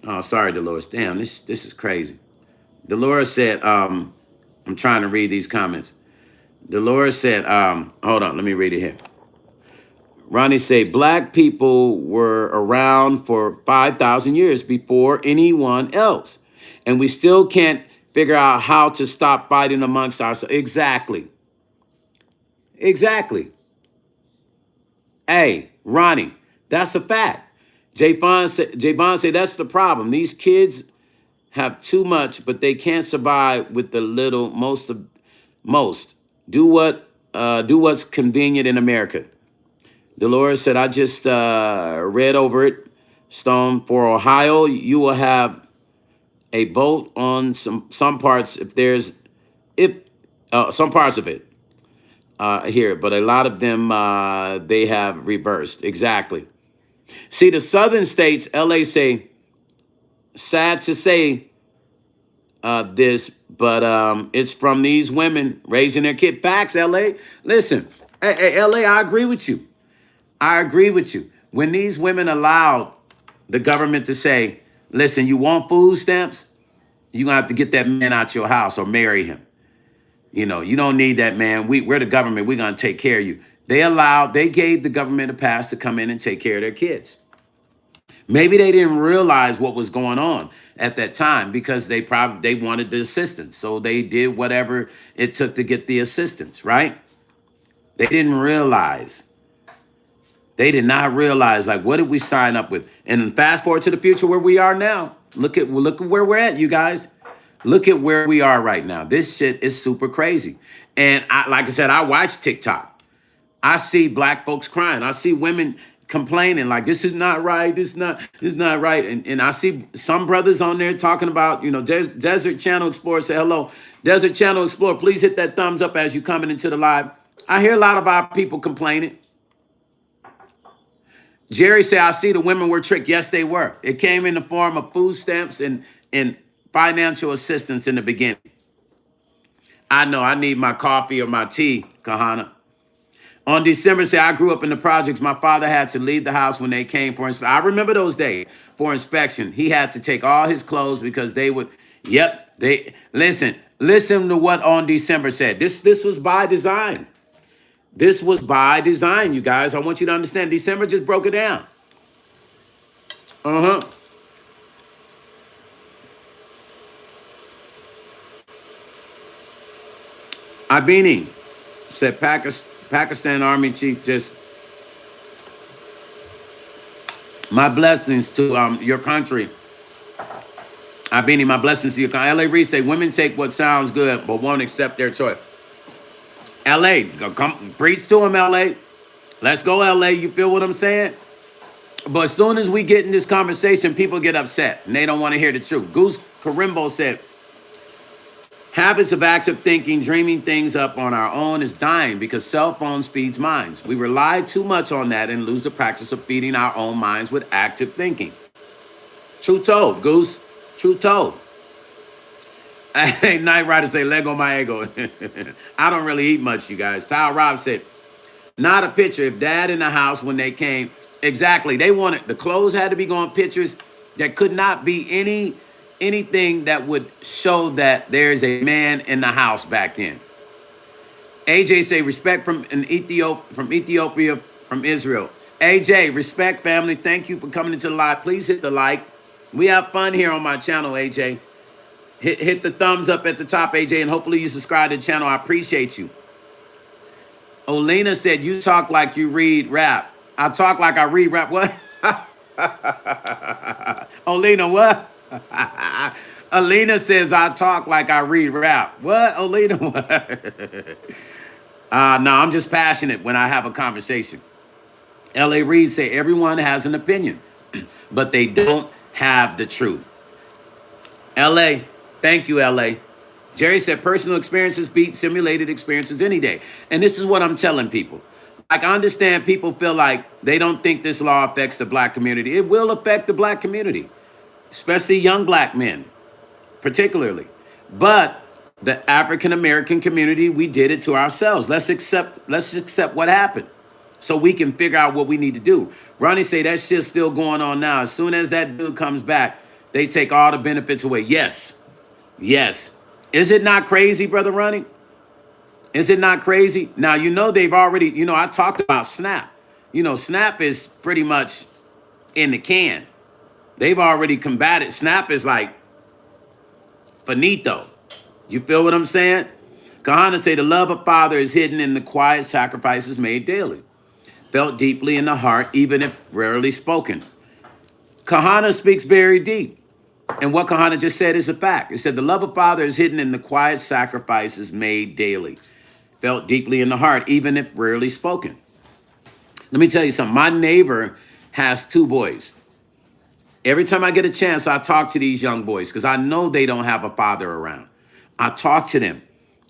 oh, sorry, Dolores. Damn, this is crazy. Dolores said, I'm trying to read these comments. Dolores said, hold on, let me read it here. Ronnie said, black people were around for 5,000 years before anyone else. And we still can't figure out how to stop fighting amongst ourselves. Exactly. Exactly. Hey, Ronnie, that's a fact. Jay Bond said, that's the problem. These kids have too much, but they can't survive with the little. Most. Do what's convenient in America. Dolores said, I just read over it. Stone, for Ohio, you will have a vote on some parts some parts of it here, but a lot of them they have reversed. Exactly. See, the southern states, LA say, sad to say this, but it's from these women raising their kid. Facts, LA. Listen, hey, LA, I agree with you. I agree with you. When these women allowed the government to say, listen, you want food stamps? You're going to have to get that man out your house or marry him. You know, you don't need that man. We're the government. We're going to take care of you. They gave the government a pass to come in and take care of their kids. Maybe they didn't realize what was going on at that time because they wanted the assistance. So they did whatever it took to get the assistance, right? They didn't realize. They did not realize, like, what did we sign up with? And then fast forward to the future where we are now. Look at where we're at, you guys. Look at where we are right now. This shit is super crazy. And like I said, I watch TikTok. I see black folks crying. I see women complaining like, this is not right. This is not right. And I see some brothers on there talking about, Desert Channel Explorer. Say hello. Desert Channel Explorer, please hit that thumbs up as you coming into the live. I hear a lot of our people complaining. Jerry said, I see the women were tricked. Yes, they were. It came in the form of food stamps and financial assistance in the beginning. I know I need my coffee or my tea, Kahana. On December, say, I grew up in the projects. My father had to leave the house when they came for inspection. I remember those days for inspection. He had to take all his clothes because they would, listen to what On December said. This was by design. This was by design, you guys. I want you to understand. December just broke it down. Abini said Pakistan Army Chief just, my blessings to your country. Abini, my blessings to your country. LA Reed say, women take what sounds good, but won't accept their choice. LA, come preach to him, LA. Let's go, LA. You feel what I'm saying? But as soon as we get in this conversation, people get upset and they don't want to hear the truth. Goose Karimbo said, habits of active thinking, dreaming things up on our own is dying because cell phones feeds minds. We rely too much on that and lose the practice of feeding our own minds with active thinking. True told, Goose. True told. Hey, Night Rider say, Lego my ego. I don't really eat much, you guys. Tyler Robb said, not a picture. If dad in the house when they came, exactly. They wanted, the clothes had to be going pictures that could not be anything that would show that there's a man in the house back then. AJ say, respect from Ethiopia, from Israel. AJ, respect, family. Thank you for coming into the live. Please hit the like. We have fun here on my channel, AJ. Hit the thumbs up at the top, AJ, and hopefully you subscribe to the channel. I appreciate you. Olena said, you talk like you read rap. I talk like I read rap. What? Olena, what? Alina says, I talk like I read rap. What? Olena, what? No, I'm just passionate when I have a conversation. L.A. Reid say everyone has an opinion, but they don't have the truth. L.A., thank you, L.A. Jerry said personal experiences beat simulated experiences any day. And this is what I'm telling people. Like, I understand people feel like they don't think this law affects the black community. It will affect the black community, especially young black men, particularly. But the African American community, we did it to ourselves. Let's accept what happened so we can figure out what we need to do. Ronnie say that shit's still going on now. As soon as that dude comes back, they take all the benefits away. Yes. Yes. Is it not crazy, Brother Ronnie? Is it not crazy? Now, they've already, I talked about SNAP. SNAP is pretty much in the can. They've already combated. SNAP is like finito. You feel what I'm saying? Kahana say the love of Father is hidden in the quiet sacrifices made daily, felt deeply in the heart, even if rarely spoken. Kahana speaks very deep. And what Kahana just said is a fact. It said the love of Father is hidden in the quiet sacrifices made daily, felt deeply in the heart, even if rarely spoken. Let me tell you something. My neighbor has 2 boys. Every time I get a chance, I talk to these young boys because I know they don't have a father around. I talk to them.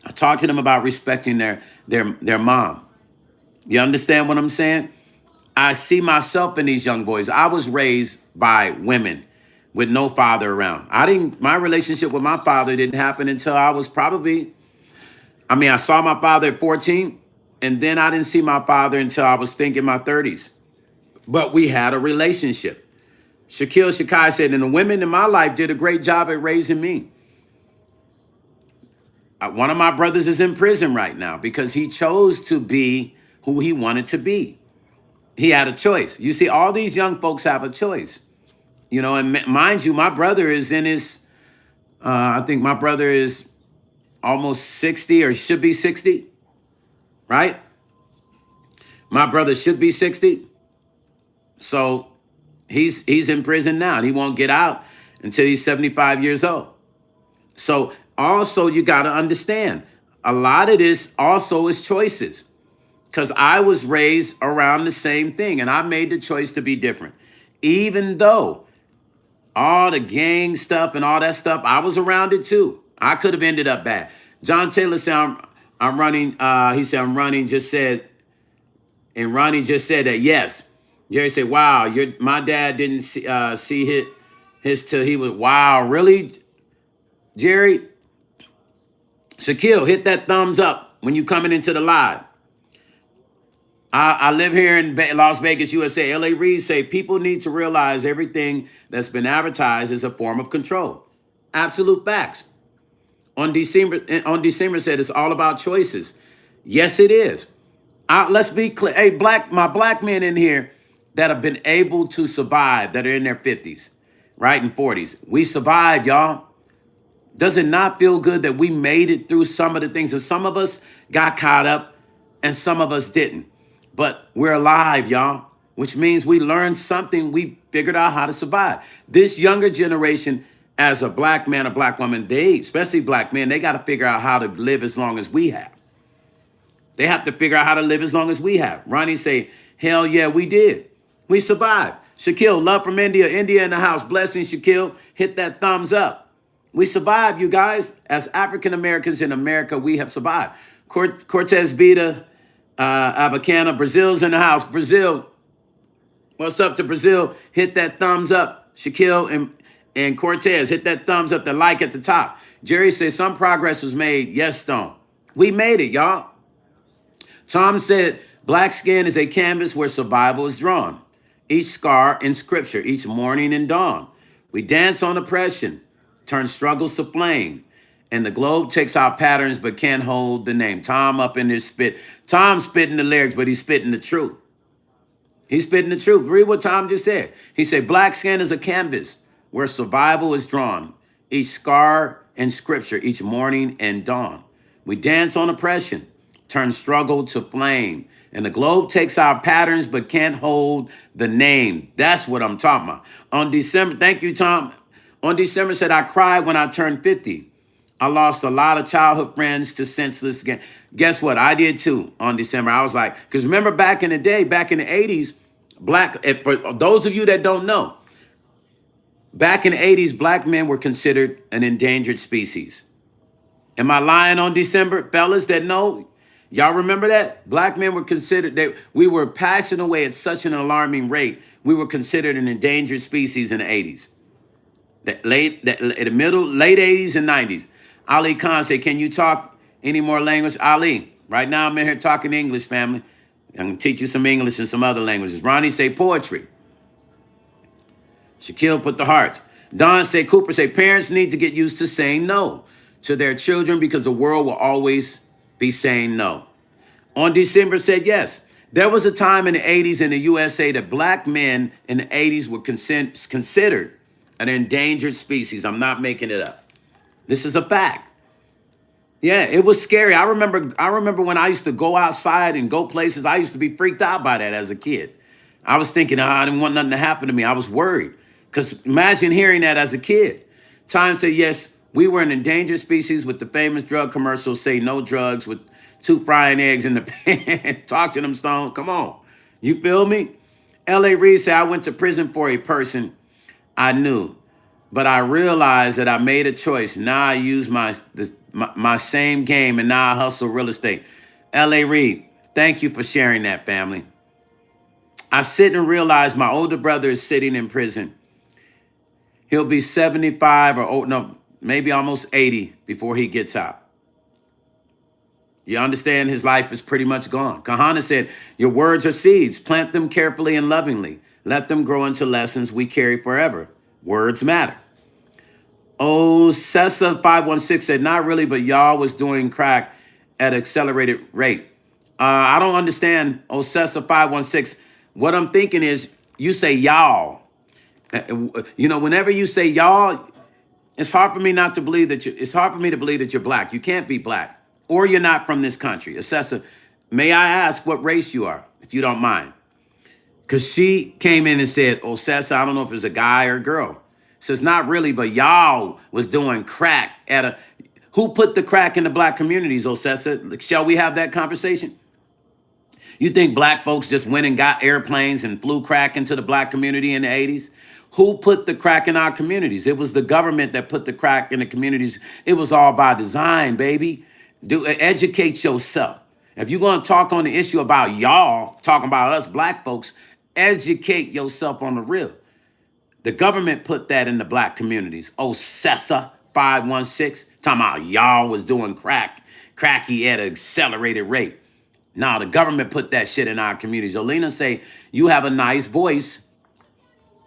I talk to them about respecting their mom. You understand what I'm saying? I see myself in these young boys. I was raised by women with no father around. My relationship with my father didn't happen until I was I saw my father at 14, and then I didn't see my father until I was thinking my 30s. But we had a relationship. Shaquille Shakai said, and the women in my life did a great job at raising me. One of my brothers is in prison right now because he chose to be who he wanted to be. He had a choice. You see, all these young folks have a choice. And mind you, my brother is in his, I think my brother is almost 60 or should be 60, right? My brother should be 60. So he's in prison now and he won't get out until he's 75 years old. So also you got to understand a lot of this also is choices, because I was raised around the same thing and I made the choice to be different. Even though all the gang stuff and all that stuff, I was around it too. I could have ended up bad. John Taylor said, I'm running. He said, I'm running, and Ronnie just said that, yes. Jerry said, wow, my dad didn't see his till he was, wow, really, Jerry? Shaquille, hit that thumbs up when you coming into the live. I live here in Las Vegas, USA. L.A. Reid say people need to realize everything that's been advertised is a form of control. Absolute facts. On December said it's all about choices. Yes, it is. Let's be clear. Hey, my black men in here that have been able to survive, that are in their 50s, right, and 40s. We survived, y'all. Does it not feel good that we made it through some of the things that some of us got caught up and some of us didn't? But we're alive, y'all, which means we learned something. We figured out how to survive. This younger generation, as a black man, a black woman, especially black men, they got to figure out how to live as long as we have. They have to figure out how to live as long as we have. Ronnie say, hell yeah, we did. We survived. Shaquille, love from India. India in the house. Blessings, Shaquille. Hit that thumbs up. We survived, you guys. As African Americans in America, we have survived. Cortez Vita, Abacana, Brazil's in the house. Brazil, what's up to Brazil? Hit that thumbs up. Shaquille and Cortez, hit that thumbs up, the like at the top. Jerry says some progress was made. Yes, Stone. We made it, y'all. Tom said, black skin is a canvas where survival is drawn. Each scar in scripture, each morning and dawn. We dance on oppression, turn struggles to flame. And the globe takes out patterns but can't hold the name. Tom up in his spit. Tom spitting the lyrics, but he's spitting the truth. He's spitting the truth. Read what Tom just said. He said, black skin is a canvas where survival is drawn. Each scar in scripture, each morning and dawn. We dance on oppression, turn struggle to flame. And the globe takes our patterns but can't hold the name. That's what I'm talking about. On December, thank you, Tom. On December said, I cried when I turned 50. I lost a lot of childhood friends to senseless game. Guess what? I did too on December. I was like, because remember back in the day, back in the 80s, for those of you that don't know, back in the 80s, black men were considered an endangered species. Am I lying on December? Fellas that know, y'all remember that? Black men were considered, we were passing away at such an alarming rate. We were considered an endangered species in the 80s. Late 80s and 90s. Ali Khan said, can you talk any more language? Ali, right now I'm in here talking English, family. I'm going to teach you some English and some other languages. Ronnie say poetry. Shaquille put the heart. Don say, Cooper say, parents need to get used to saying no to their children because the world will always be saying no. On December said, yes. There was a time in the 80s in the USA that black men in the 80s were considered an endangered species. I'm not making it up. This is a fact. Yeah, it was scary. I remember when I used to go outside and go places, I used to be freaked out by that as a kid. I was thinking, I didn't want nothing to happen to me. I was worried. Because imagine hearing that as a kid. Time said, yes, we were an endangered species with the famous drug commercial, say no drugs with 2 frying eggs in the pan. Talk to them, Stone. Come on. You feel me? L.A. Reid said, I went to prison for a person I knew, but I realized that I made a choice. Now I use my same game, and now I hustle real estate. L.A. Reid, thank you for sharing that, family. I sit and realize my older brother is sitting in prison. He'll be 75 or no, maybe almost 80 before he gets out. You understand? His life is pretty much gone. Kahana said, your words are seeds. Plant them carefully and lovingly. Let them grow into lessons we carry forever. Words matter. Oh, Sessa 516 said, not really, but y'all was doing crack at accelerated rate. I don't understand, oh, Sessa 516. What I'm thinking is you say y'all. You know, whenever you say y'all, it's hard for me not to believe that it's hard for me to believe that you're black. You can't be black or you're not from this country. Assessa, may I ask what race you are, if you don't mind? Because she came in and said, oh, Sessa, I don't know if it's a guy or a girl. Says, not really, but y'all was doing crack who put the crack in the black communities, oh, Sessa? Shall we have that conversation? You think black folks just went and got airplanes and flew crack into the black community in the 80s? Who put the crack in our communities? It was the government that put the crack in the communities. It was all by design, baby. Educate yourself. If you're going to talk on the issue about y'all, talking about us black folks, educate yourself on the real. The government put that in the black communities. Oh, Sessa 516, talking about y'all was doing cracky at an accelerated rate. Now, the government put that shit in our communities. Alina say, you have a nice voice.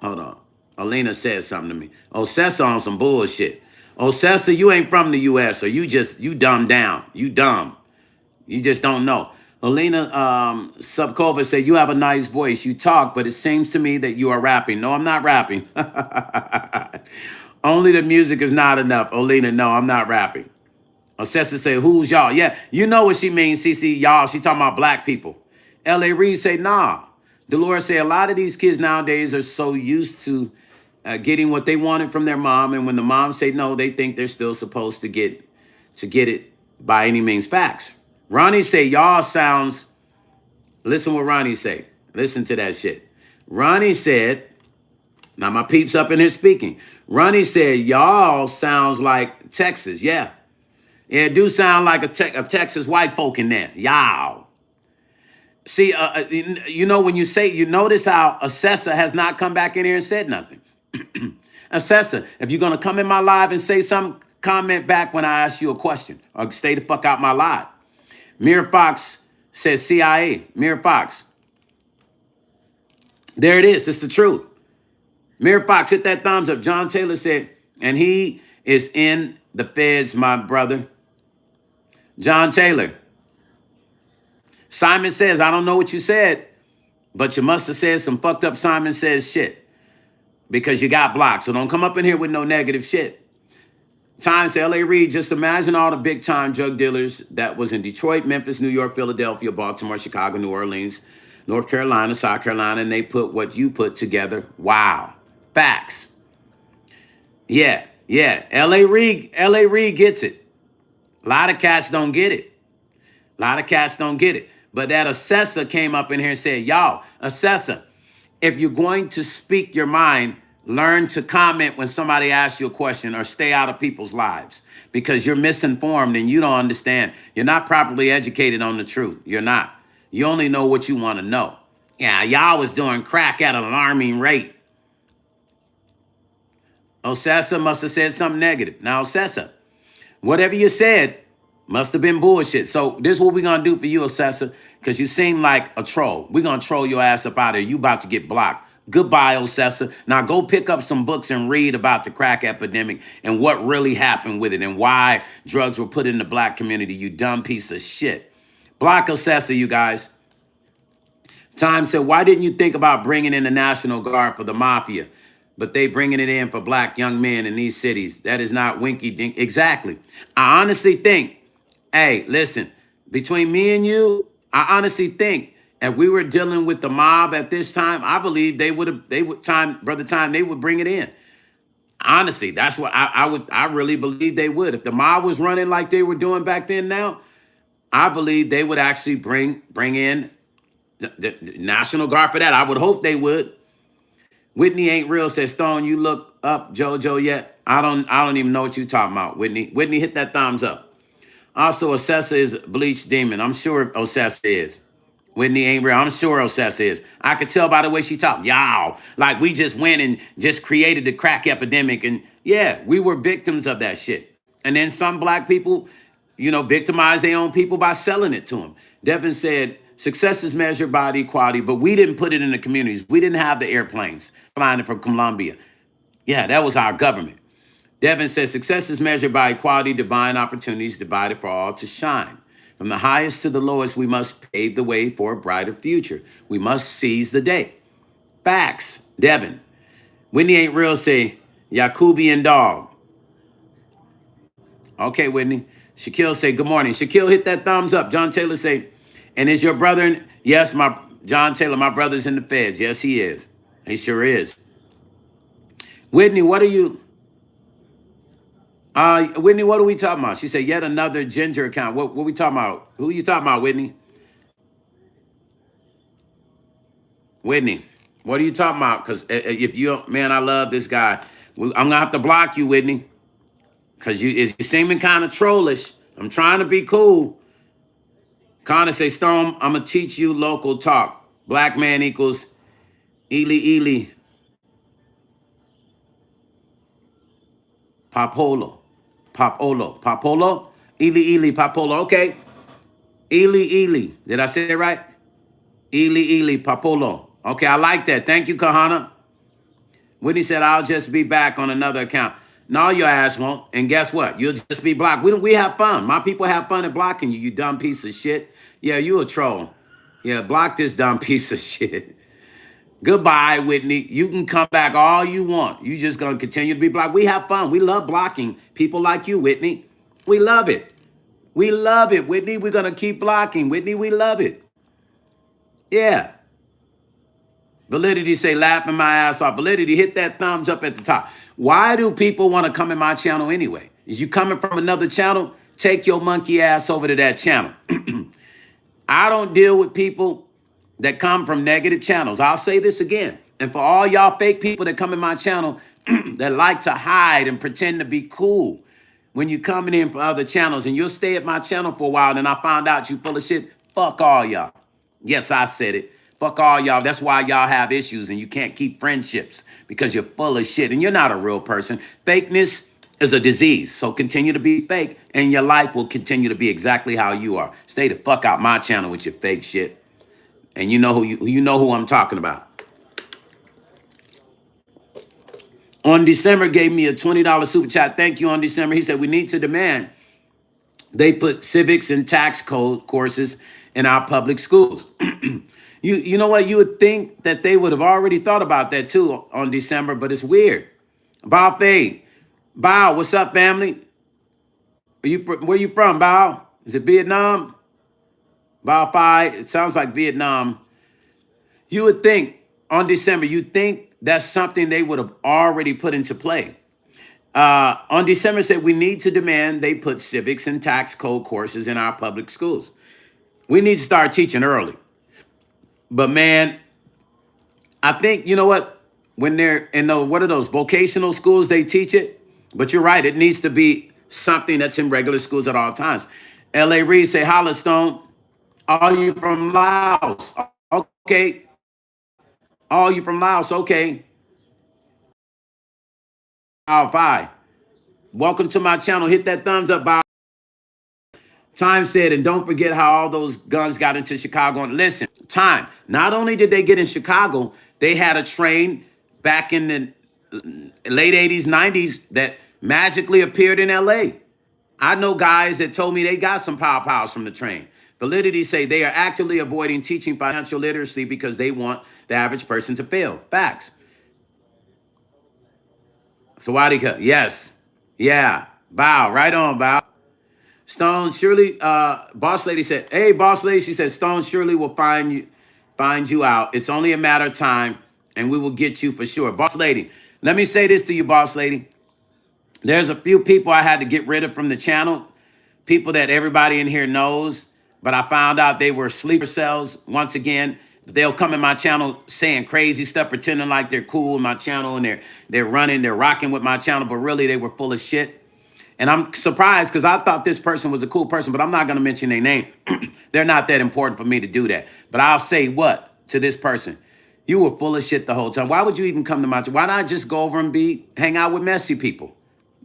Hold on. Alina said something to me. Oh, Sessa on some bullshit. Oh, Sessa, you ain't from the U.S., or you dumb down. You dumb. You just don't know. Alina Subkova said, you have a nice voice. You talk, but it seems to me that you are rapping. No, I'm not rapping. Only the music is not enough. Olina, no, I'm not rapping. Sessa say, who's y'all? Yeah, you know what she means, CC, y'all. She talking about black people. L.A. Reid say, nah. Dolores say, a lot of these kids nowadays are so used to getting what they wanted from their mom. And when the mom say no, they think they're still supposed to get it by any means. Facts. Ronnie say, y'all sounds, listen what Ronnie say. Listen to that shit. Ronnie said, now my peeps up in here speaking. Ronnie said, y'all sounds like Texas. Yeah. Yeah, it do sound like a Texas white folk in there. Y'all. See, you know, when you say, you notice how Assessa has not come back in here and said nothing. Assessa, if you're going to come in my live and say something, comment back when I ask you a question, or stay the fuck out my live. Mir Fox says CIA. Mir Fox. There it is. It's the truth. Mir Fox, hit that thumbs up. John Taylor said, and he is in the feds, my brother. John Taylor. Simon says, I don't know what you said, but you must have said some fucked up Simon Says shit because you got blocked. So don't come up in here with no negative shit. Times L.A. Reid, just imagine all the big time drug dealers that was in Detroit, Memphis, New York, Philadelphia, Baltimore, Chicago, New Orleans, North Carolina, South Carolina, and they put what you put together. Wow. Facts. Yeah. L.A. Reid gets it. A lot of cats don't get it. A lot of cats don't get it. But that assessor came up in here and said, y'all, assessor, if you're going to speak your mind, learn to comment when somebody asks you a question or stay out of people's lives because you're misinformed and you don't understand. You're not properly educated on the truth. You're not. You only know what you want to know. Yeah, y'all was doing crack at an alarming rate. Osessa must have said something negative. Now, Osessa, whatever you said must have been bullshit. So this is what we're going to do for you, Osessa, because you seem like a troll. We're going to troll your ass up out of here. You about to get blocked. Goodbye, Osessa. Now go pick up some books and read about the crack epidemic and what really happened with it and why drugs were put in the black community, you dumb piece of shit. Block Osessa, you guys. Time said, why didn't you think about bringing in the National Guard for the mafia? But they bringing it in for black young men in these cities. That is not winky dink. Exactly. I honestly think, hey, listen, between me and you, I honestly think if we were dealing with the mob at this time, I believe they would, Brother Time, they would bring it in. Honestly, that's what I really believe they would. If the mob was running like they were doing back then now, I believe they would actually bring in the National Guard for that. I would hope they would. Whitney ain't real, says Stone. You look up JoJo yet? I don't even know what you talking about, Whitney. Whitney, hit that thumbs up. Also, Osessa is bleached demon. I'm sure Osessa is. Whitney ain't real. I'm sure Osessa is. I could tell by the way she talked. Y'all, like we just went and just created the crack epidemic. And yeah, we were victims of that shit. And then some black people, victimize their own people by selling it to them. Devin said, success is measured by the equality, but we didn't put it in the communities. We didn't have the airplanes flying from Colombia. Yeah, that was our government. Devin says, success is measured by equality, divine opportunities divided for all to shine. From the highest to the lowest, we must pave the way for a brighter future. We must seize the day. Facts, Devin. Whitney ain't real, say, Yakubian dog. Okay, Whitney. Shaquille say, good morning. Shaquille, hit that thumbs up. John Taylor say, and is your brother yes, John Taylor, my brother's in the feds. Yes, he is. He sure is. Whitney, what are you? Whitney, what are we talking about? She said, yet another ginger account. What we talking about? Who are you talking about, Whitney? Whitney, what are you talking about? Because if you, man, I love this guy. I'm going to have to block you, Whitney. Because you're seeming kind of trollish. I'm trying to be cool. Connor say, Storm, I'm going to teach you local talk. Black man equals Ely. Popolo. Ely, Popolo. Okay. Ely. Did I say it right? Ely, Popolo. Okay, I like that. Thank you, Kahana. Whitney said, I'll just be back on another account. No, your ass won't. And guess what? You'll just be blocked. We have fun. My people have fun at blocking you, you dumb piece of shit. Yeah, you a troll. Yeah, block this dumb piece of shit. Goodbye, Whitney. You can come back all you want. You just going to continue to be blocked. We have fun. We love blocking people like you, Whitney. We love it. We love it, Whitney. We're going to keep blocking. Whitney, we love it. Yeah. Validity say, laughing my ass off. Validity, hit that thumbs up at the top. Why do people want to come in my channel anyway? Is you coming from another channel? Take your monkey ass over to that channel. I don't deal with people that come from negative channels. I'll say this again. And for all y'all fake people that come in my channel that like to hide and pretend to be cool when you coming in from other channels and you'll stay at my channel for a while and I found out you full of shit, fuck all y'all. Yes, I said it. Fuck all y'all. That's why y'all have issues and you can't keep friendships because you're full of shit and you're not a real person. Fakeness is a disease. So continue to be fake and your life will continue to be exactly how you are. Stay the fuck out my channel with your fake shit. And you know who I'm talking about. On December gave me a $20 super chat. Thank you on December. He said, we need to demand they put civics and tax code courses in our public schools. You know what? You would think that they would have already thought about that too on December, but it's weird. Bao Fei. Bao, what's up, family? Where you from, Bao? Is it Vietnam? Bao Phi, it sounds like Vietnam. You would think on December, you think that's something they would have already put into play. On December said we need to demand they put civics and tax code courses in our public schools. We need to start teaching early. But man, I think, you know what? When they're in the, what are those vocational schools, they teach it. But you're right, it needs to be something that's in regular schools at all times. L.A. Reid say, holla, Stone. All you from Laos. Okay. All you from Laos. Okay. Bye. Welcome to my channel. Hit that thumbs up, Bob. Time said, and don't forget how all those guns got into Chicago. And listen, Time, not only did they get in Chicago, they had a train back in the late 80s, 90s that magically appeared in LA. I know guys that told me they got some pows from the train. Validity say they are actively avoiding teaching financial literacy because they want the average person to fail. Facts. Sawadika, yes. Yeah. Bow, right on, Bow. Stone surely, boss lady said, hey, boss lady, she said, Stone surely will find you out. It's only a matter of time, and we will get you for sure. Boss lady, let me say this to you, boss lady. There's a few people I had to get rid of from the channel, people that everybody in here knows, but I found out they were sleeper cells. Once again, they'll come in my channel saying crazy stuff, pretending like they're cool in my channel, and they're rocking with my channel, but really they were full of shit. And I'm surprised because I thought this person was a cool person, but I'm not going to mention their name. They're not that important for me to do that. But I'll say what to this person? You were full of shit the whole time. Why would you even come to my channel? Why not just go over and hang out with messy people?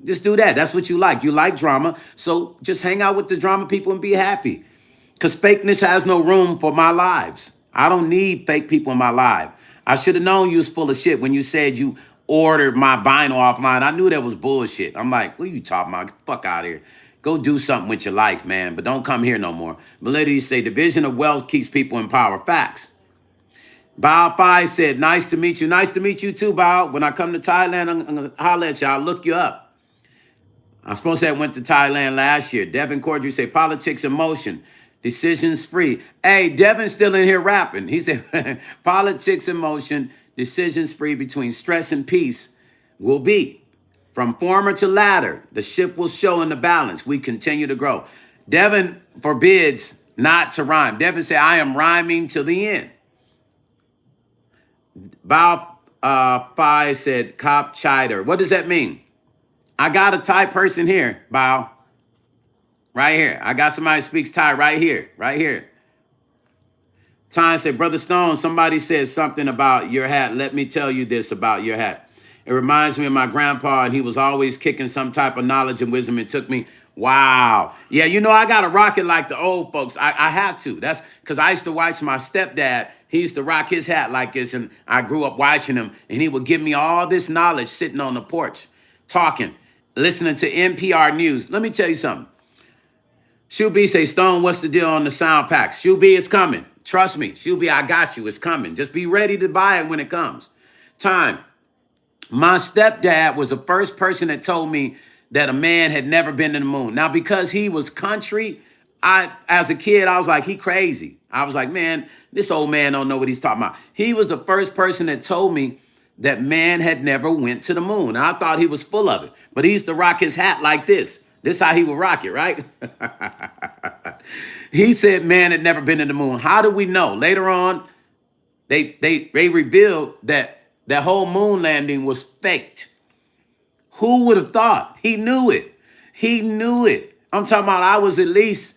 Just do that. That's what you like. You like drama. So just hang out with the drama people and be happy. Because fakeness has no room for my lives. I don't need fake people in my life. I should have known you was full of shit when you said you ordered my vinyl offline. I knew that was bullshit. I'm like, what are you talking about? Get the fuck out of here. Go do something with your life, man. But don't come here no more. Validity say division of wealth keeps people in power. Facts. Bao Pai said, nice to meet you. Nice to meet you too, Bao. When I come to Thailand, I'm going to holler at you. I'll look you up. I'm supposed to have went to Thailand last year. Devin Cordry say, politics in motion. Decisions free. Hey, Devin's still in here rapping. He said, politics in motion. Decisions free between stress and peace will be. From former to latter, the ship will show in the balance. We continue to grow. Devin forbids not to rhyme. Devin said, I am rhyming till the end. Bao Pai said, cop chider. What does that mean? I got a Thai person here, Bao. Right here. I got somebody who speaks Thai right here. Right here. Time said, Brother Stone, somebody said something about your hat. Let me tell you this about your hat. It reminds me of my grandpa, and he was always kicking some type of knowledge and wisdom. It took me, wow. Yeah, you know, I got to rock it like the old folks. I have to. That's because I used to watch my stepdad. He used to rock his hat like this, and I grew up watching him, and he would give me all this knowledge sitting on the porch, talking, listening to NPR News. Let me tell you something. Shu B say, Stone, what's the deal on the sound packs? Shu B, it's coming. Trust me. Shu B, I got you. It's coming. Just be ready to buy it when it comes. Time. My stepdad was the first person that told me that a man had never been to the moon. Now, because he was country, as a kid, I was like, he crazy. I was like, man, this old man don't know what he's talking about. He was the first person that told me that man had never went to the moon. I thought he was full of it, but he used to rock his hat like this. This how he would rock it, right? He said man had never been to the moon. How do we know? Later on, they revealed that that whole moon landing was faked. Who would have thought? He knew it. He knew it. I'm talking about I was at least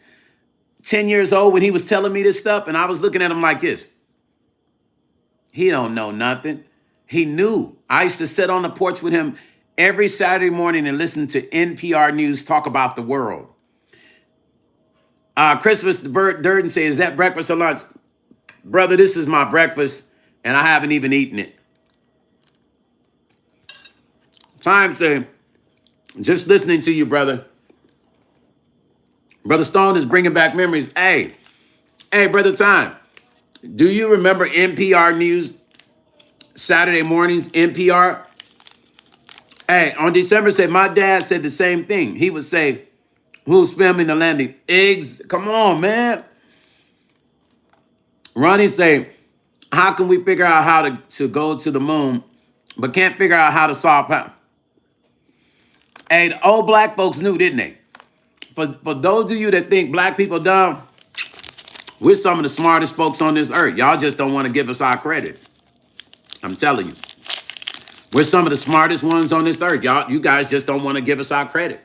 10 years old when he was telling me this stuff, and I was looking at him like this. He don't know nothing. He knew. I used to sit on the porch with him every Saturday morning and listen to NPR News talk about the world. Christmas Durden says, is that breakfast or lunch? Brother, this is my breakfast, and I haven't even eaten it. Time to just listening to you, brother. Brother Stone is bringing back memories. Hey, Brother Time, do you remember NPR News Saturday mornings, NPR? Hey, on December, said my dad said the same thing. He would say, who's filming the landing? Eggs, come on, man. Ronnie say, how can we figure out how to go to the moon, but can't figure out how to solve Hey, the old black folks knew, didn't they? For those of you that think black people dumb, we're some of the smartest folks on this earth. Y'all just don't want to give us our credit. I'm telling you. We're some of the smartest ones on this earth. You guys just don't want to give us our credit.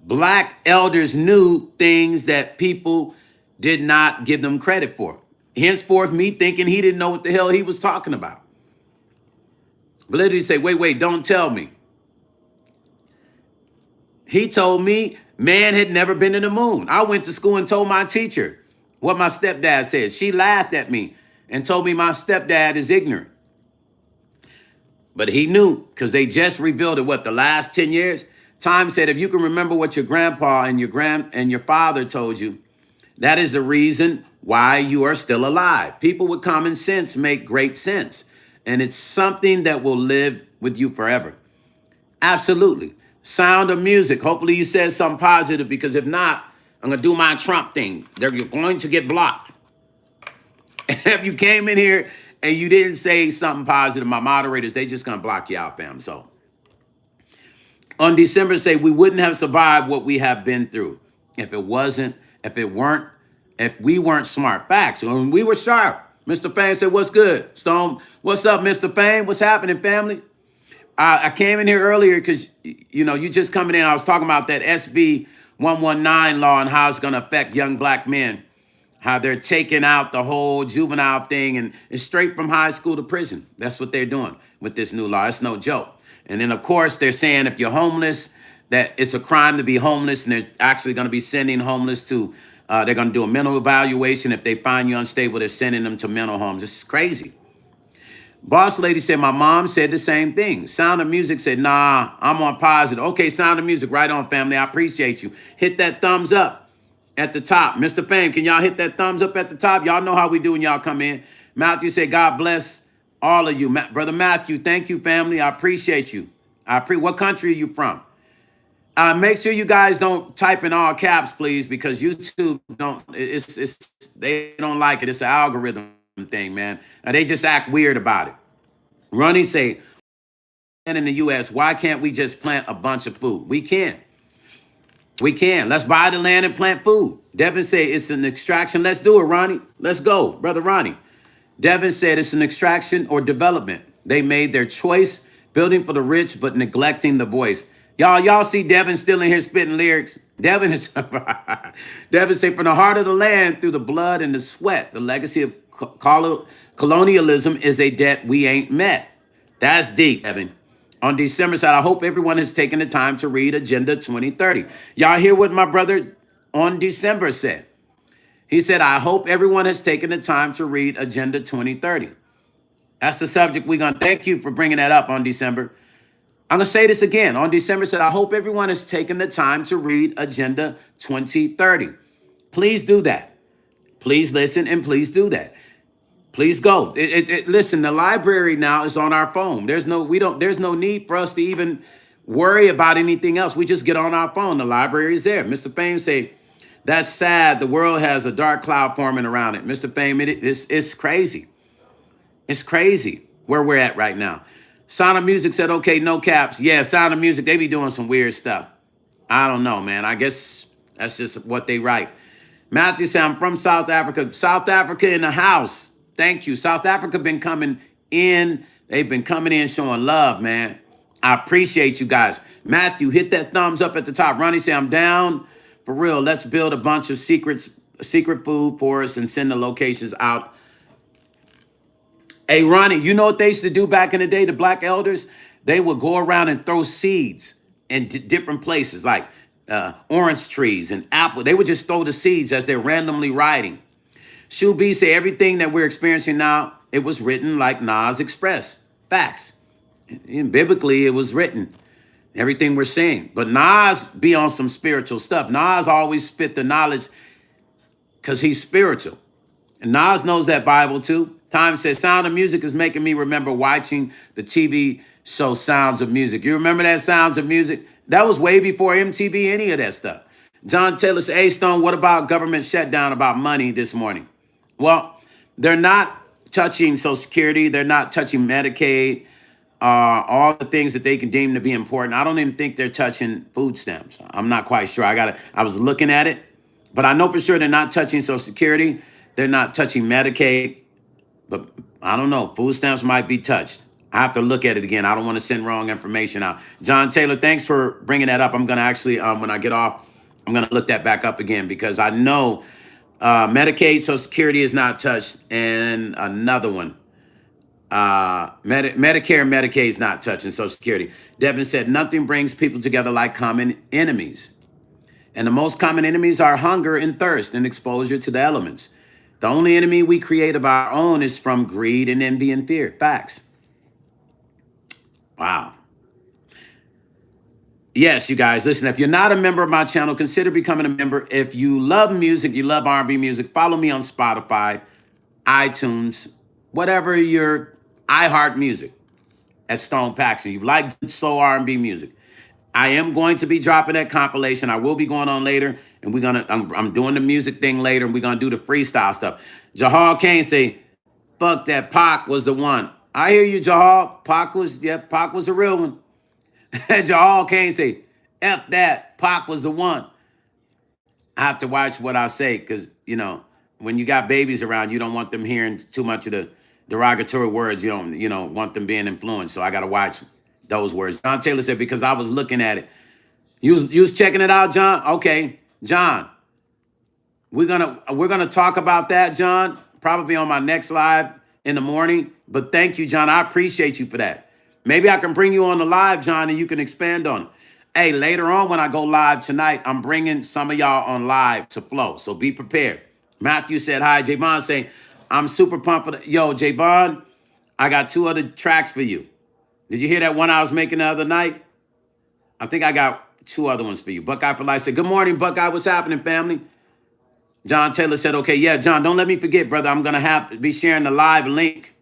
Black elders knew things that people did not give them credit for. Henceforth, me thinking he didn't know what the hell he was talking about. But literally say, wait, don't tell me. He told me man had never been to the moon. I went to school and told my teacher what my stepdad said. She laughed at me and told me my stepdad is ignorant. But he knew because they just revealed it, the last 10 years? Time said, if you can remember what your grandpa and your father told you, that is the reason why you are still alive. People with common sense make great sense. And it's something that will live with you forever. Absolutely. Sound of Music. Hopefully you said something positive, because if not, I'm going to do my Trump thing. You're going to get blocked. If you came in here and you didn't say something positive, my moderators, they just going to block you out, fam. So on December, say we wouldn't have survived what we have been through if we weren't smart. Facts. When we were sharp. Mr. Payne said, what's good? Stone, what's up, Mr. Payne? What's happening, family? I came in here earlier because, you just coming in. I was talking about that SB 119 law and how it's going to affect young black men, how they're taking out the whole juvenile thing and it's straight from high school to prison. That's what they're doing with this new law. It's no joke. And then, of course, they're saying if you're homeless, that it's a crime to be homeless, and they're actually going to be sending homeless to, they're going to do a mental evaluation. If they find you unstable, they're sending them to mental homes. This is crazy. Boss Lady said, my mom said the same thing. Sound of Music said, nah, I'm on positive. Okay, Sound of Music, right on, family. I appreciate you. Hit that thumbs up at the top. Mr. Fame, can y'all hit that thumbs up at the top? Y'all know how we do when y'all come in. Matthew said, God bless all of you. Brother Matthew, thank you, family. I appreciate you. What country are you from? Make sure you guys don't type in all caps, please, because YouTube they don't like it. It's an algorithm thing, man. They just act weird about it. Ronnie say, in the U.S., why can't we just plant a bunch of food? We can. We can. Let's buy the land and plant food. Devin said it's an extraction. Let's do it, Ronnie. Let's go, brother Ronnie. Devin said it's an extraction or development. They made their choice, building for the rich, but neglecting the voice. Y'all see Devin still in here spitting lyrics. Devin say, from the heart of the land, through the blood and the sweat, the legacy of colonialism is a debt we ain't met. That's deep, Devin. On December side, I hope everyone has taken the time to read Agenda 2030. Y'all hear what my brother on December said? He said, I hope everyone has taken the time to read Agenda 2030. That's the subject we're going to thank you for bringing that up on December. I'm going to say this again. On December said, I hope everyone has taken the time to read Agenda 2030. Please do that. Please listen and please do that. Please go. Listen, the library now is on our phone. There's no need for us to even worry about anything else. We just get on our phone. The library is there. Mr. Fame say, that's sad. The world has a dark cloud forming around it. Mr. Fame, it's crazy. It's crazy where we're at right now. Sound of Music said, okay, no caps. Yeah, Sound of Music, they be doing some weird stuff. I don't know, man. I guess that's just what they write. Matthew said, I'm from South Africa. South Africa in the house. Thank you. South Africa been coming in. They've been coming in showing love, man. I appreciate you guys. Matthew, hit that thumbs up at the top. Ronnie said, I'm down. For real, let's build a bunch of secret food for us and send the locations out. Hey, Ronnie, you know what they used to do back in the day, the black elders? They would go around and throw seeds in different places, like orange trees and apple. They would just throw the seeds as they're randomly riding. Shu B say everything that we're experiencing now, it was written like Nas expressed. Facts. And biblically, it was written. Everything we're saying. But Nas be on some spiritual stuff. Nas always spit the knowledge because he's spiritual. And Nas knows that Bible too. Time says, Sound of Music is making me remember watching the TV show Sounds of Music. You remember that Sounds of Music? That was way before MTV, any of that stuff. John Taylor said, hey, Stone, what about government shutdown about money this morning? Well, they're not touching Social Security. They're not touching Medicaid. all the things that they can deem to be important. I don't even think they're touching food stamps. I'm not quite sure. I was looking at it, but I know for sure they're not touching Social Security. They're not touching Medicaid, but I don't know. Food stamps might be touched. I have to look at it again. I don't want to send wrong information out. John Taylor, thanks for bringing that up. I'm going to actually, when I get off, I'm going to look that back up again because I know Medicaid, Social Security is not touched, and another one. Medicare and Medicaid is not touching Social Security. Devin said, nothing brings people together like common enemies. And the most common enemies are hunger and thirst and exposure to the elements. The only enemy we create of our own is from greed and envy and fear. Facts. Wow. Yes, you guys, listen, if you're not a member of my channel, consider becoming a member. If you love music, you love R&B music, follow me on Spotify, iTunes, whatever your iHeart Music at Stone Paxton. You like good soul R&B music. I am going to be dropping that compilation. I will be going on later, and I'm doing the music thing later, and we're gonna do the freestyle stuff. Jahal Kane say, fuck that, Pac was the one. I hear you, Jahal. Pac was a real one. Jahal Kane say, F that, Pac was the one. I have to watch what I say, because, when you got babies around, you don't want them hearing too much of the derogatory words. You don't, want them being influenced. So I got to watch those words. John Taylor said, because I was looking at it. You was checking it out, John? Okay, John. We're gonna talk about that, John, probably on my next live in the morning. But thank you, John. I appreciate you for that. Maybe I can bring you on the live, John, and you can expand on it. Hey, later on when I go live tonight, I'm bringing some of y'all on live to flow. So be prepared. Matthew said hi. J-Bond saying, I'm super pumped for yo, J-Bond, I got 2 other tracks for you. Did you hear that one I was making the other night? I think I got 2 other ones for you. Buckeye for Life said, good morning, Buckeye. What's happening, family? John Taylor said, okay, yeah, John, don't let me forget, brother. I'm going to have to be sharing the live link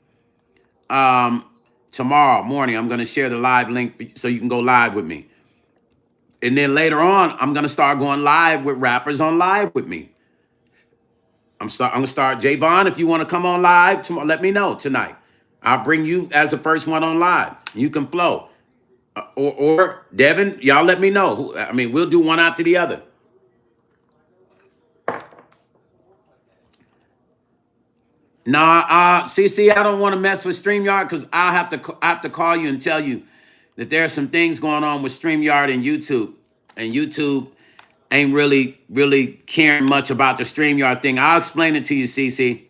tomorrow morning. I'm going to share the live link so you can go live with me. And then later on, I'm going to start going live with rappers on live with me. I'm going to start. J-Bond, if you want to come on live tomorrow, let me know tonight. I'll bring you as the first one on live. You can flow. Or Devin, y'all let me know. We'll do one after the other. Nah, CC, I don't want to mess with StreamYard because I have to call you and tell you that there are some things going on with StreamYard and YouTube. And YouTube ain't really caring much about the StreamYard thing. I'll explain it to you, CC.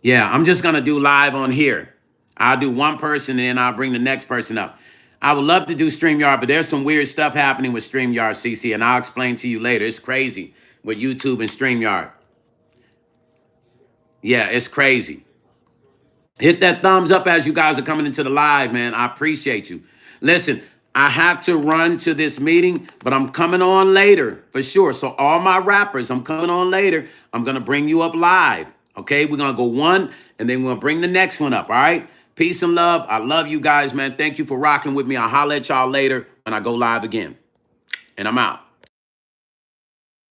Yeah, I'm just going to do live on here. I'll do one person and then I'll bring the next person up. I would love to do StreamYard, but there's some weird stuff happening with StreamYard, CC, and I'll explain to you later. It's crazy with YouTube and StreamYard. Yeah, it's crazy. Hit that thumbs up as you guys are coming into the live, man. I appreciate you. Listen, I have to run to this meeting, but I'm coming on later for sure. So all my rappers, I'm coming on later. I'm going to bring you up live. Okay, we're going to go one, and then we're going to bring the next one up, all right? Peace and love. I love you guys, man. Thank you for rocking with me. I'll holler at y'all later when I go live again. And I'm out.